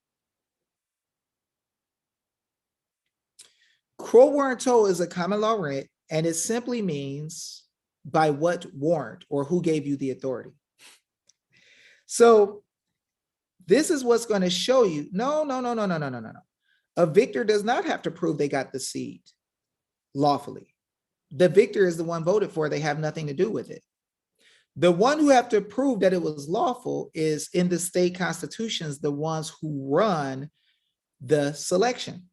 Speaker 1: Quo warranto is a common law writ, and it simply means by what warrant or who gave you the authority. So this is what's going to show you. No. A victor does not have to prove they got the seat lawfully. The victor is the one voted for. They have nothing to do with it. The one who have to prove that it was lawful is, in the state constitutions, the ones who run the selection.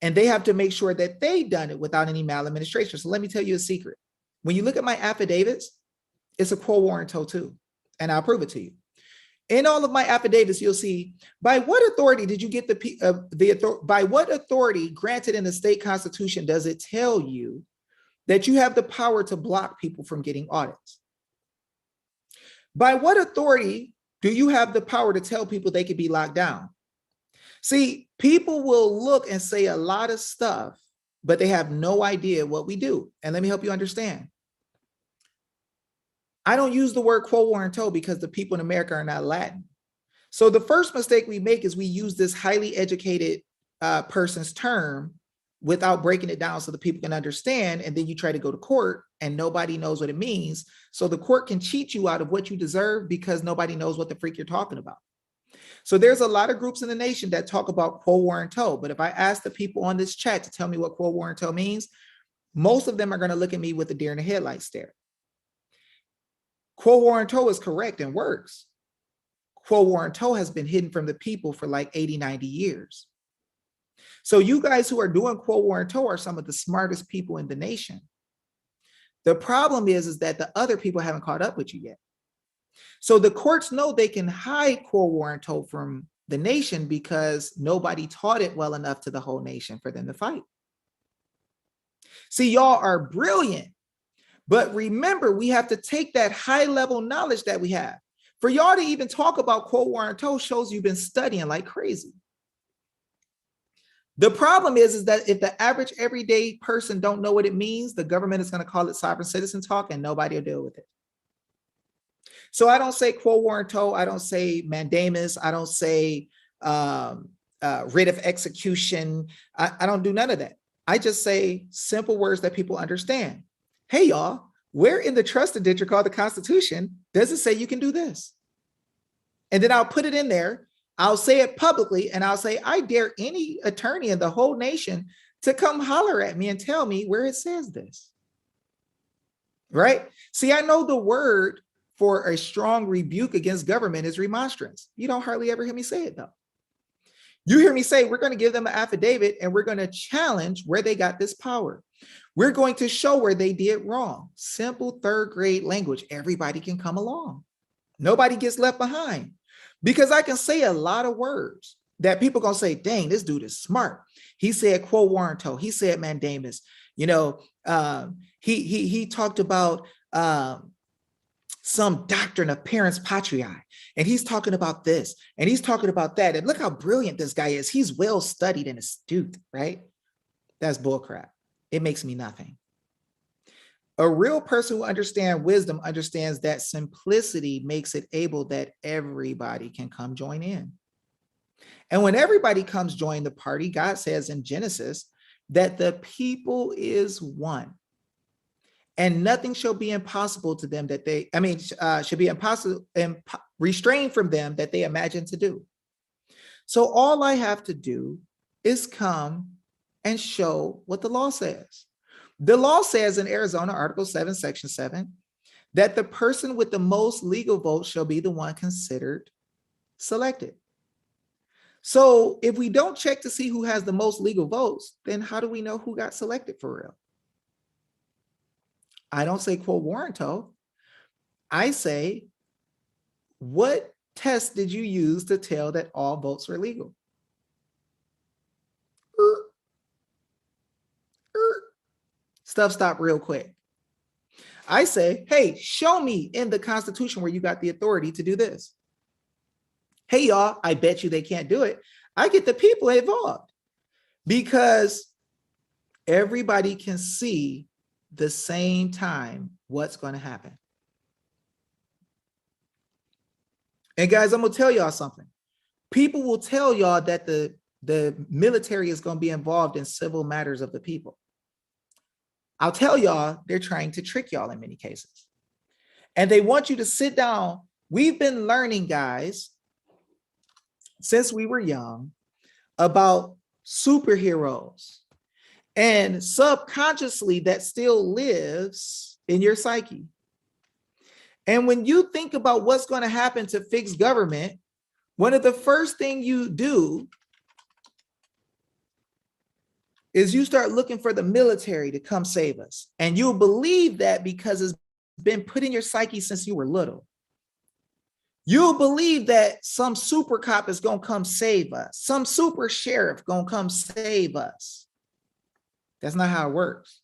Speaker 1: And they have to make sure that they done it without any maladministration. So let me tell you a secret. When you look at my affidavits, it's a quo warranto too. And I'll prove it to you. In all of my affidavits, you'll see, by what authority did you get by what authority granted in the state constitution does it tell you that you have the power to block people from getting audits? By what authority do you have the power to tell people they could be locked down? See, people will look and say a lot of stuff, but they have no idea what we do. And let me help you understand. I don't use the word quo warranto because the people in America are not Latin. So the first mistake we make is we use this highly educated person's term without breaking it down so the people can understand. And then you try to go to court and nobody knows what it means. So the court can cheat you out of what you deserve because nobody knows what the freak you're talking about. So there's a lot of groups in the nation that talk about quo warranto. But if I ask the people on this chat to tell me what quo warranto means, most of them are going to look at me with a deer in the headlight stare. Quo warranto is correct and works. Quo warranto has been hidden from the people for like 80, 90 years. So you guys who are doing quo warranto are some of the smartest people in the nation. The problem is that the other people haven't caught up with you yet. So the courts know they can hide quo warranto from the nation because nobody taught it well enough to the whole nation for them to fight. See, y'all are brilliant. But remember, we have to take that high level knowledge that we have. For y'all to even talk about quo warranto shows you've been studying like crazy. The problem is that if the average everyday person don't know what it means, the government is going to call it sovereign citizen talk and nobody will deal with it. So I don't say quo warranto. I don't say mandamus. I don't say writ of execution. I don't do none of that. I just say simple words that people understand. Hey, y'all, where in the trust indenture called the Constitution does it say you can do this? And then I'll put it in there. I'll say it publicly and I'll say, I dare any attorney in the whole nation to come holler at me and tell me where it says this. Right? See, I know the word for a strong rebuke against government is remonstrance. You don't hardly ever hear me say it, though. You hear me say, we're going to give them an affidavit and we're going to challenge where they got this power. We're going to show where they did wrong. Simple third grade language. Everybody can come along. Nobody gets left behind because I can say a lot of words that people gonna say, dang, this dude is smart. He said quo warranto. He said mandamus. You know, he talked about some doctrine of parents patriae, and he's talking about this, and he's talking about that. And look how brilliant this guy is. He's well studied and astute, right? That's bullcrap. It makes me nothing. A real person who understands wisdom understands that simplicity makes it able that everybody can come join in. And when everybody comes join the party, God says in Genesis that the people is one. And nothing shall be impossible to them that they, should be impossible and restrained from them that they imagine to do. So all I have to do is come and show what the law says. The law says in Arizona, Article 7, Section 7, that the person with the most legal votes shall be the one considered selected. So if we don't check to see who has the most legal votes, then how do we know who got selected for real? I don't say quo warranto. I say, what test did you use to tell that all votes were legal? Stuff stopped real quick. I say, hey, show me in the Constitution where you got the authority to do this. Hey, y'all, I bet you they can't do it. I get the people involved because everybody can see the same time what's going to happen. And guys, I'm going to tell y'all something. People will tell y'all that the military is going to be involved in civil matters of the people. I'll tell y'all, they're trying to trick y'all in many cases. And they want you to sit down. We've been learning, guys, since we were young about superheroes. And subconsciously, that still lives in your psyche. And when you think about what's going to happen to fix government, one of the first things you do is you start looking for the military to come save us. And you'll believe that because it's been put in your psyche since you were little. You'll believe that some super cop is going to come save us. Some super sheriff going to come save us. That's not how it works.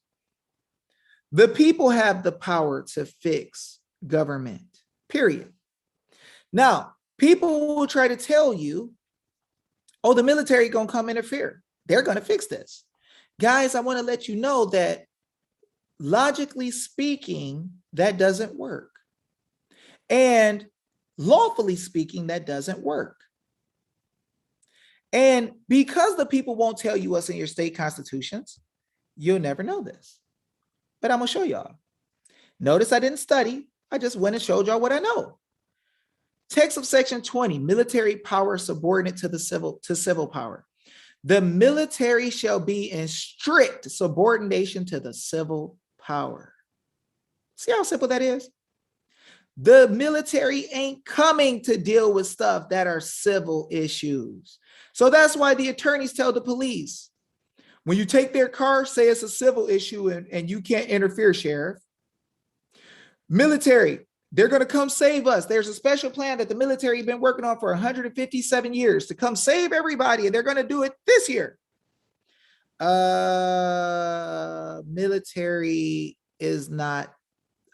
Speaker 1: The people have the power to fix government, period. Now, people will try to tell you, oh, the military going to come interfere. They're going to fix this. Guys, I want to let you know that logically speaking, that doesn't work. And lawfully speaking, that doesn't work. And because the people won't tell you what's in your state constitutions, you'll never know this. But I'm going to show y'all. Notice I didn't study. I just went and showed y'all what I know. Text of Section 20, military power subordinate to the civil power. The military shall be in strict subordination to the civil power. See how simple that is? The military ain't coming to deal with stuff that are civil issues. So that's why the attorneys tell the police, when you take their car, say it's a civil issue and you can't interfere, sheriff. Military, they're going to come save us. There's a special plan that the military has been working on for 157 years to come save everybody, and they're going to do it this year. Military is not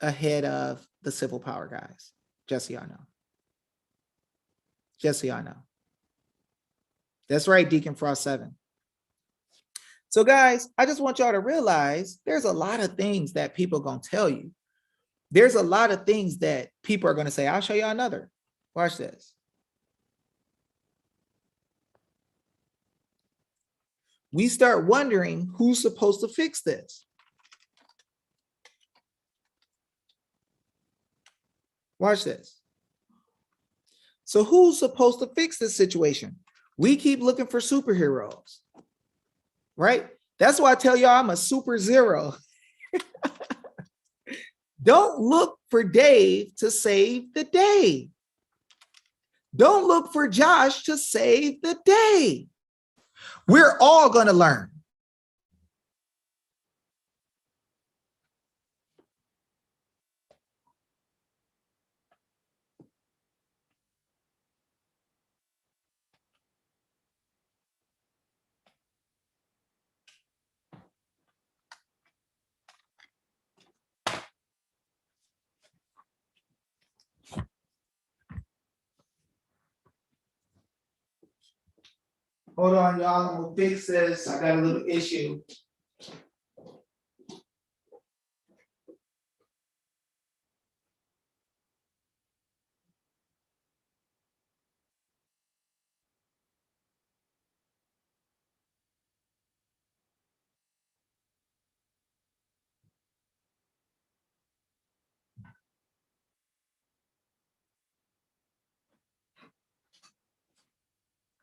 Speaker 1: ahead of the civil power, guys. Just so y'all know. Just so y'all know. That's right, Deacon Frost 7. So guys, I just want y'all to realize there's a lot of things that people are going to tell you. There's a lot of things that people are going to say. I'll show you another. Watch this. We start wondering who's supposed to fix this. Watch this. So who's supposed to fix this situation? We keep looking for superheroes, right? That's why I tell y'all I'm a super zero. Don't look for Dave to save the day. Don't look for Josh to save the day. We're all going to learn. Hold on, y'all. I'm gonna fix this. I got a little issue.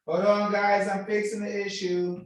Speaker 1: Hold on, guys. I'm fixing the issue.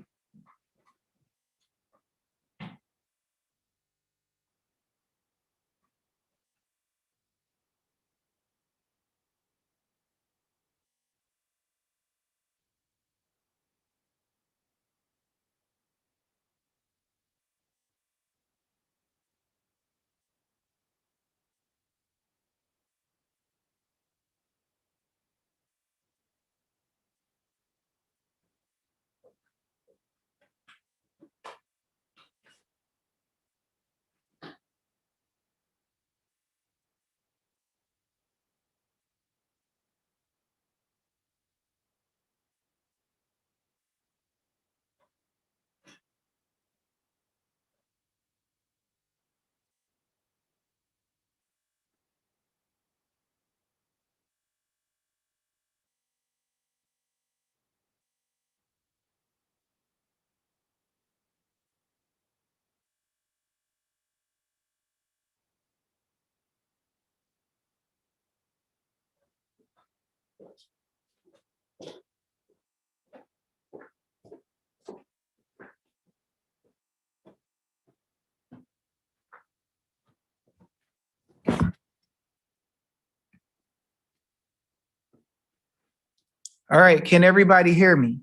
Speaker 1: All right. Can everybody hear me?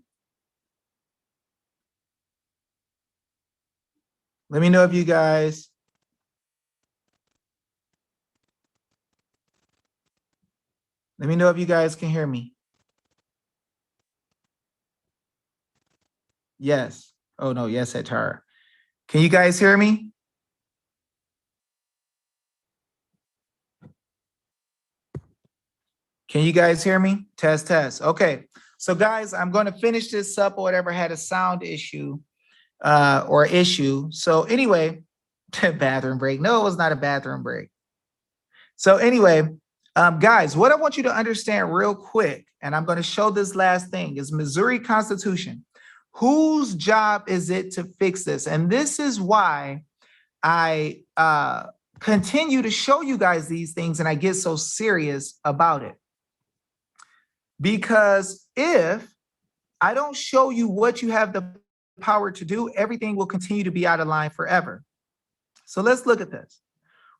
Speaker 1: Let me know if you guys. Let me know if you guys can hear me. Yes. Oh, no. Yes, at her. Can you guys hear me? Can you guys hear me? Test, test. Okay. So, guys, I'm going to finish this up or whatever had a sound issue or issue. So, anyway, bathroom break. No, it was not a bathroom break. So, anyway, guys, what I want you to understand real quick, and I'm going to show this last thing, is Missouri Constitution. Whose job is it to fix this? And this is why I continue to show you guys these things and I get so serious about it. Because if I don't show you what you have the power to do, everything will continue to be out of line forever. So let's look at this.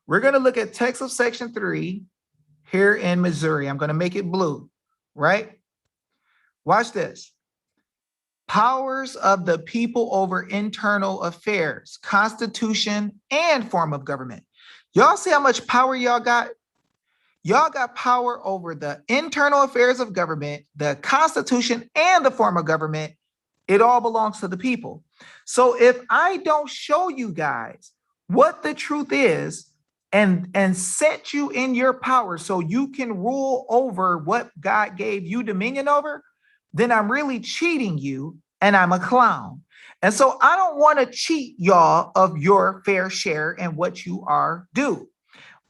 Speaker 1: We're going to look at text of section 3 here in Missouri. I'm going to make it blue, right? Watch this. Powers of the people over internal affairs, constitution, and form of government. Y'all see how much power y'all got? Y'all got power over the internal affairs of government, the constitution, and the form of government. It all belongs to the people. So if I don't show you guys what the truth is and set you in your power so you can rule over what God gave you dominion over, then I'm really cheating you and I'm a clown. And so I don't want to cheat y'all of your fair share and what you are due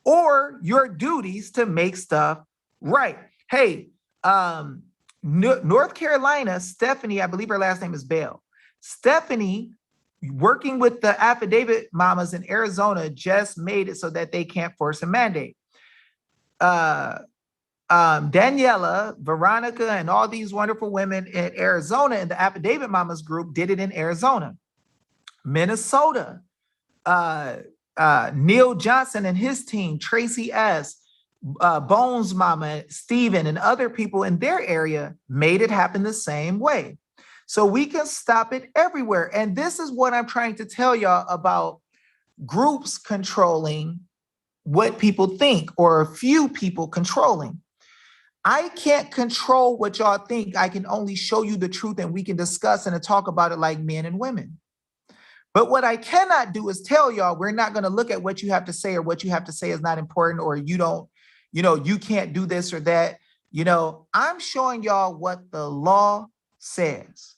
Speaker 1: or your duties to make stuff right. Hey, North Carolina, Stephanie, I believe her last name is Bell. Stephanie, working with the affidavit mamas in Arizona, just made it so that they can't force a mandate. Daniela, Veronica, and all these wonderful women in Arizona in the Affidavit Mamas group did it in Arizona. Minnesota, Neil Johnson and his team, Tracy S., Bones Mama, Stephen, and other people in their area made it happen the same way. So we can stop it everywhere. And this is what I'm trying to tell y'all about groups controlling what people think or a few people controlling. I can't control what y'all think. I can only show you the truth and we can discuss and talk about it like men and women. But what I cannot do is tell y'all, we're not going to look at what you have to say or what you have to say is not important or you don't, you can't do this or that. I'm showing y'all what the law says.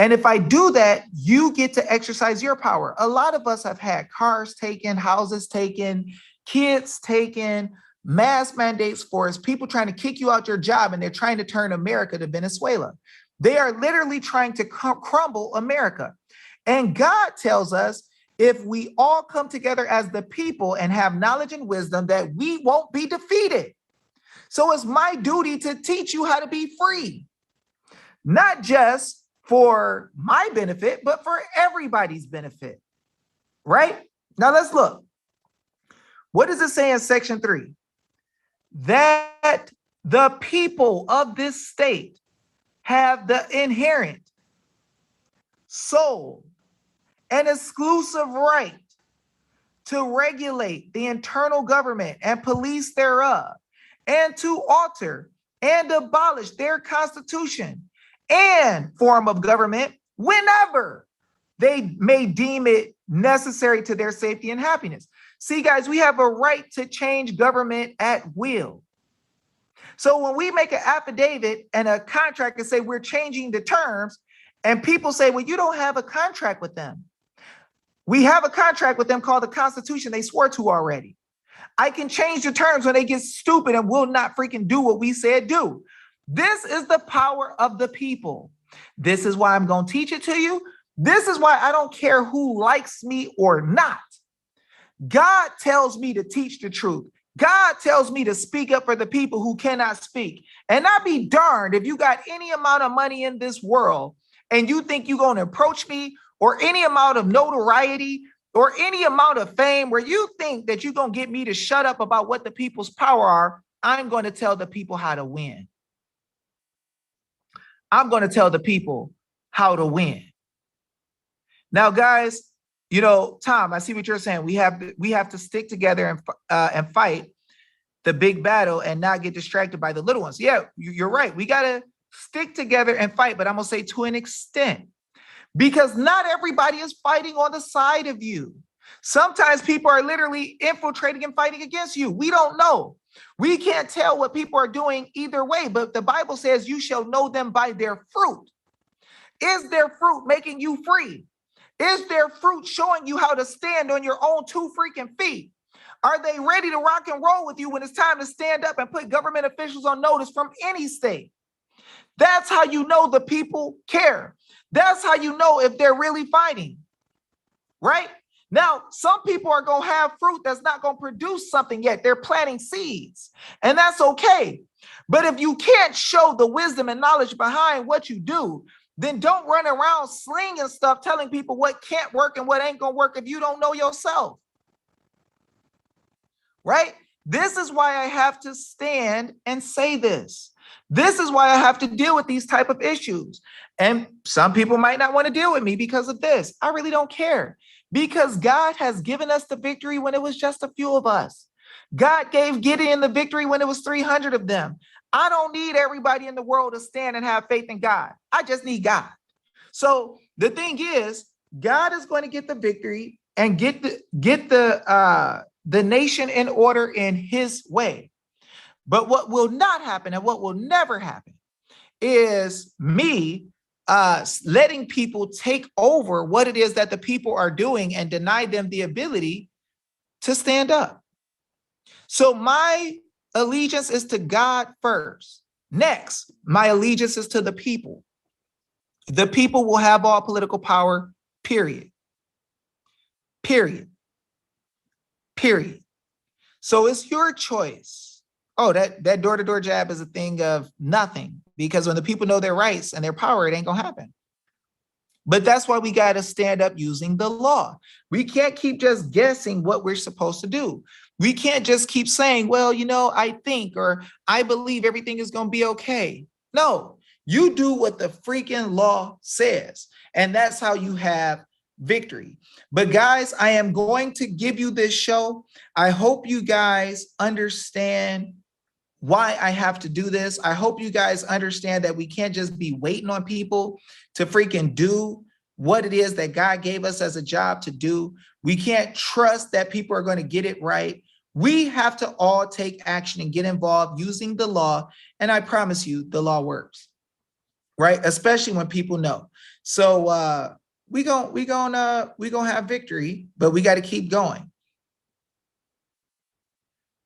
Speaker 1: And if I do that, you get to exercise your power. A lot of us have had cars taken, houses taken, kids taken, mass mandates for us, people trying to kick you out your job, and they're trying to turn America to Venezuela. They are literally trying to crumble America. And God tells us, if we all come together as the people and have knowledge and wisdom, that we won't be defeated. So it's my duty to teach you how to be free, not just for my benefit, but for everybody's benefit, right? Now let's look. What does it say in section 3? That the people of this state have the inherent, sole, and exclusive right to regulate the internal government and police thereof, and to alter and abolish their constitution and form of government whenever they may deem it necessary to their safety and happiness. See, guys, we have a right to change government at will. So when we make an affidavit and a contract and say we're changing the terms, and people say, well, you don't have a contract with them. We have a contract with them called the Constitution they swore to already. I can change the terms when they get stupid and will not freaking do what we said do. This is the power of the people. This is why I'm going to teach it to you. This is why I don't care who likes me or not. God tells me to teach the truth. God tells me to speak up for the people who cannot speak. And I'll be darned if you got any amount of money in this world and you think you're going to approach me, or any amount of notoriety, or any amount of fame where you think that you're going to get me to shut up about what the people's power are. I'm going to tell the people how to win. I'm going to tell the people how to win. Now, guys, you know, Tom, I see what you're saying. We have to stick together and fight the big battle and not get distracted by the little ones. Yeah, you're right. We got to stick together and fight, but I'm going to say to an extent, because not everybody is fighting on the side of you. Sometimes people are literally infiltrating and fighting against you. We don't know. We can't tell what people are doing either way, but the Bible says you shall know them by their fruit. Is their fruit making you free? Is their fruit showing you how to stand on your own 2 freaking feet? Are they ready to rock and roll with you when it's time to stand up and put government officials on notice from any state? That's how you know the people care. That's how you know if they're really fighting, right? Now, some people are going to have fruit that's not going to produce something yet. They're planting seeds, and that's okay. But if you can't show the wisdom and knowledge behind what you do, then don't run around slinging stuff, telling people what can't work and what ain't going to work if you don't know yourself, right? This is why I have to stand and say this. This is why I have to deal with these type of issues. And some people might not want to deal with me because of this. I really don't care, because God has given us the victory when it was just a few of us. God gave Gideon the victory when it was 300 of them. I don't need everybody in the world to stand and have faith in God. I just need God. So the thing is, God is going to get the victory and get the nation in order in his way. But what will not happen, and what will never happen, is me letting people take over what it is that the people are doing and deny them the ability to stand up. So my allegiance is to God first. Next, my allegiance is to the people. The people will have all political power, period. Period. Period. So it's your choice. Oh, that door-to-door jab is a thing of nothing, because when the people know their rights and their power, it ain't gonna happen. But that's why we got to stand up using the law. We can't keep just guessing what we're supposed to do. We can't just keep saying, well, you know, I think, or I believe everything is going to be okay. No, you do what the freaking law says, and that's how you have victory. But guys, I am going to give you this show. I hope you guys understand why I have to do this. I hope you guys understand that we can't just be waiting on people to freaking do what it is that God gave us as a job to do. We can't trust that people are going to get it right. We have to all take action and get involved using the law. And I promise you, the law works. right? Especially when people know. So we gonna have victory, but we got to keep going.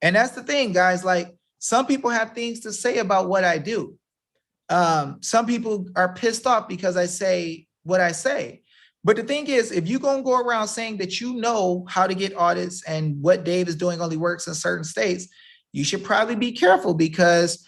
Speaker 1: And that's the thing, guys. Like, some people have things to say about what I do. Some people are pissed off because I say what I say. But the thing is, if you're going to go around saying that you know how to get audits and what Dave is doing only works in certain states, you should probably be careful, because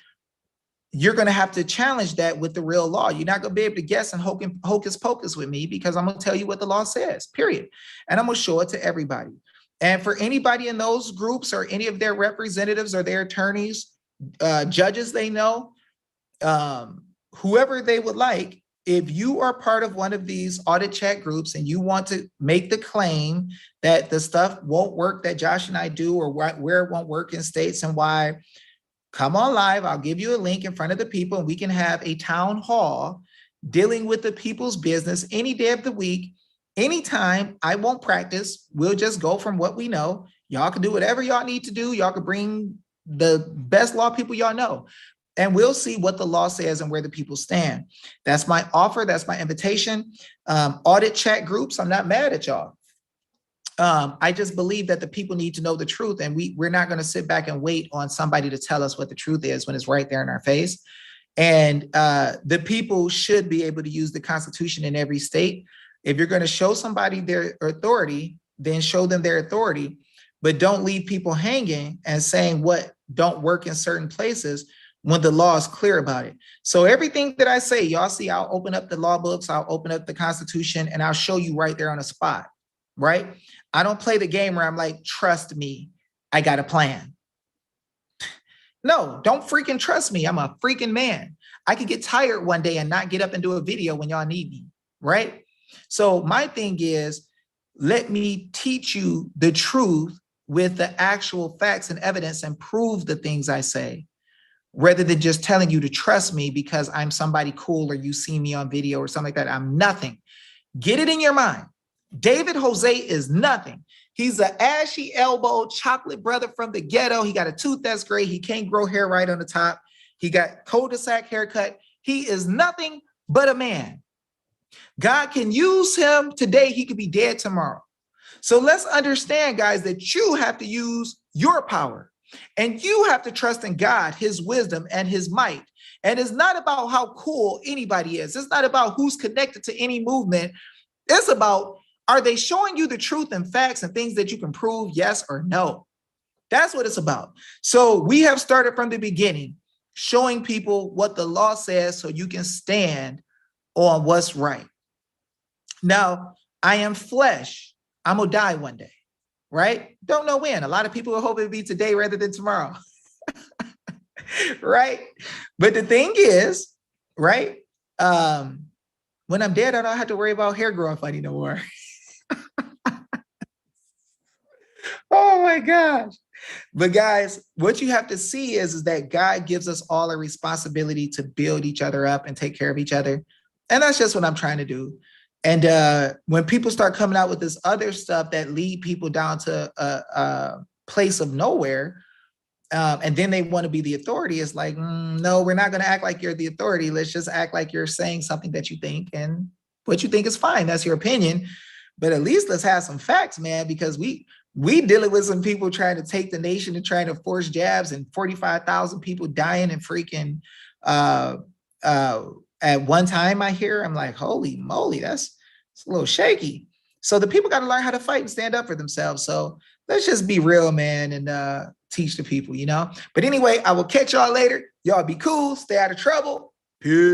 Speaker 1: you're going to have to challenge that with the real law. You're not going to be able to guess and hocus pocus with me, because I'm going to tell you what the law says, period. And I'm going to show it to everybody. And for anybody in those groups or any of their representatives or their attorneys, judges they know, whoever they would like, if you are part of one of these audit chat groups and you want to make the claim that the stuff won't work that Josh and I do, or where it won't work in states and why, come on live. I'll give you a link in front of the people, and we can have a town hall dealing with the people's business any day of the week, anytime. I won't practice. We'll just go from what we know. Y'all can do whatever y'all need to do. Y'all can bring the best law people y'all know, and we'll see what the law says and where the people stand. That's my offer. That's my invitation. Audit chat groups, I'm not mad at y'all. I just believe that the people need to know the truth, and we're not going to sit back and wait on somebody to tell us what the truth is when it's right there in our face. And the people should be able to use the Constitution in every state. If you're going to show somebody their authority, then show them their authority, but don't leave people hanging and saying what don't work in certain places when the law is clear about it. So everything that I say, y'all see, I'll open up the law books, I'll open up the Constitution, and I'll show you right there on the spot, right? I don't play the game where I'm like, trust me, I got a plan. No, don't freaking trust me. I'm a freaking man. I could get tired one day and not get up and do a video when y'all need me, right? So my thing is, let me teach you the truth with the actual facts and evidence and prove the things I say, rather than just telling you to trust me because I'm somebody cool or you see me on video or something like that. I'm nothing. Get it in your mind. David Jose is nothing. He's an ashy elbowed chocolate brother from the ghetto. He got a tooth that's gray. He can't grow hair right on the top. He got cul-de-sac haircut. He is nothing but a man. God can use him today. He could be dead tomorrow. So let's understand, guys, that you have to use your power, and you have to trust in God, his wisdom and his might. And it's not about how cool anybody is. It's not about who's connected to any movement. It's about, are they showing you the truth and facts and things that you can prove, yes or no? That's what it's about. So we have started from the beginning, showing people what the law says so you can stand on what's right. Now, I am flesh. I'm going to die one day, right? Don't know when. A lot of people are hoping to be today rather than tomorrow, right? But the thing is, right, when I'm dead, I don't have to worry about hair growing funny no more. Oh my gosh. But guys, what you have to see is that God gives us all a responsibility to build each other up and take care of each other. And that's just what I'm trying to do. And when people start coming out with this other stuff that lead people down to a place of nowhere, and then they want to be the authority, it's like, no, we're not going to act like you're the authority. Let's just act like you're saying something that you think, and what you think is fine. That's your opinion. But at least let's have some facts, man, because we dealing with some people trying to take the nation and trying to force jabs, and 45,000 people dying and freaking at one time. I'm like, holy moly, it's a little shaky. So the people got to learn how to fight and stand up for themselves. So let's just be real, man, and teach the people, you know. But anyway, I will catch y'all later. Y'all be cool. Stay out of trouble. Peace.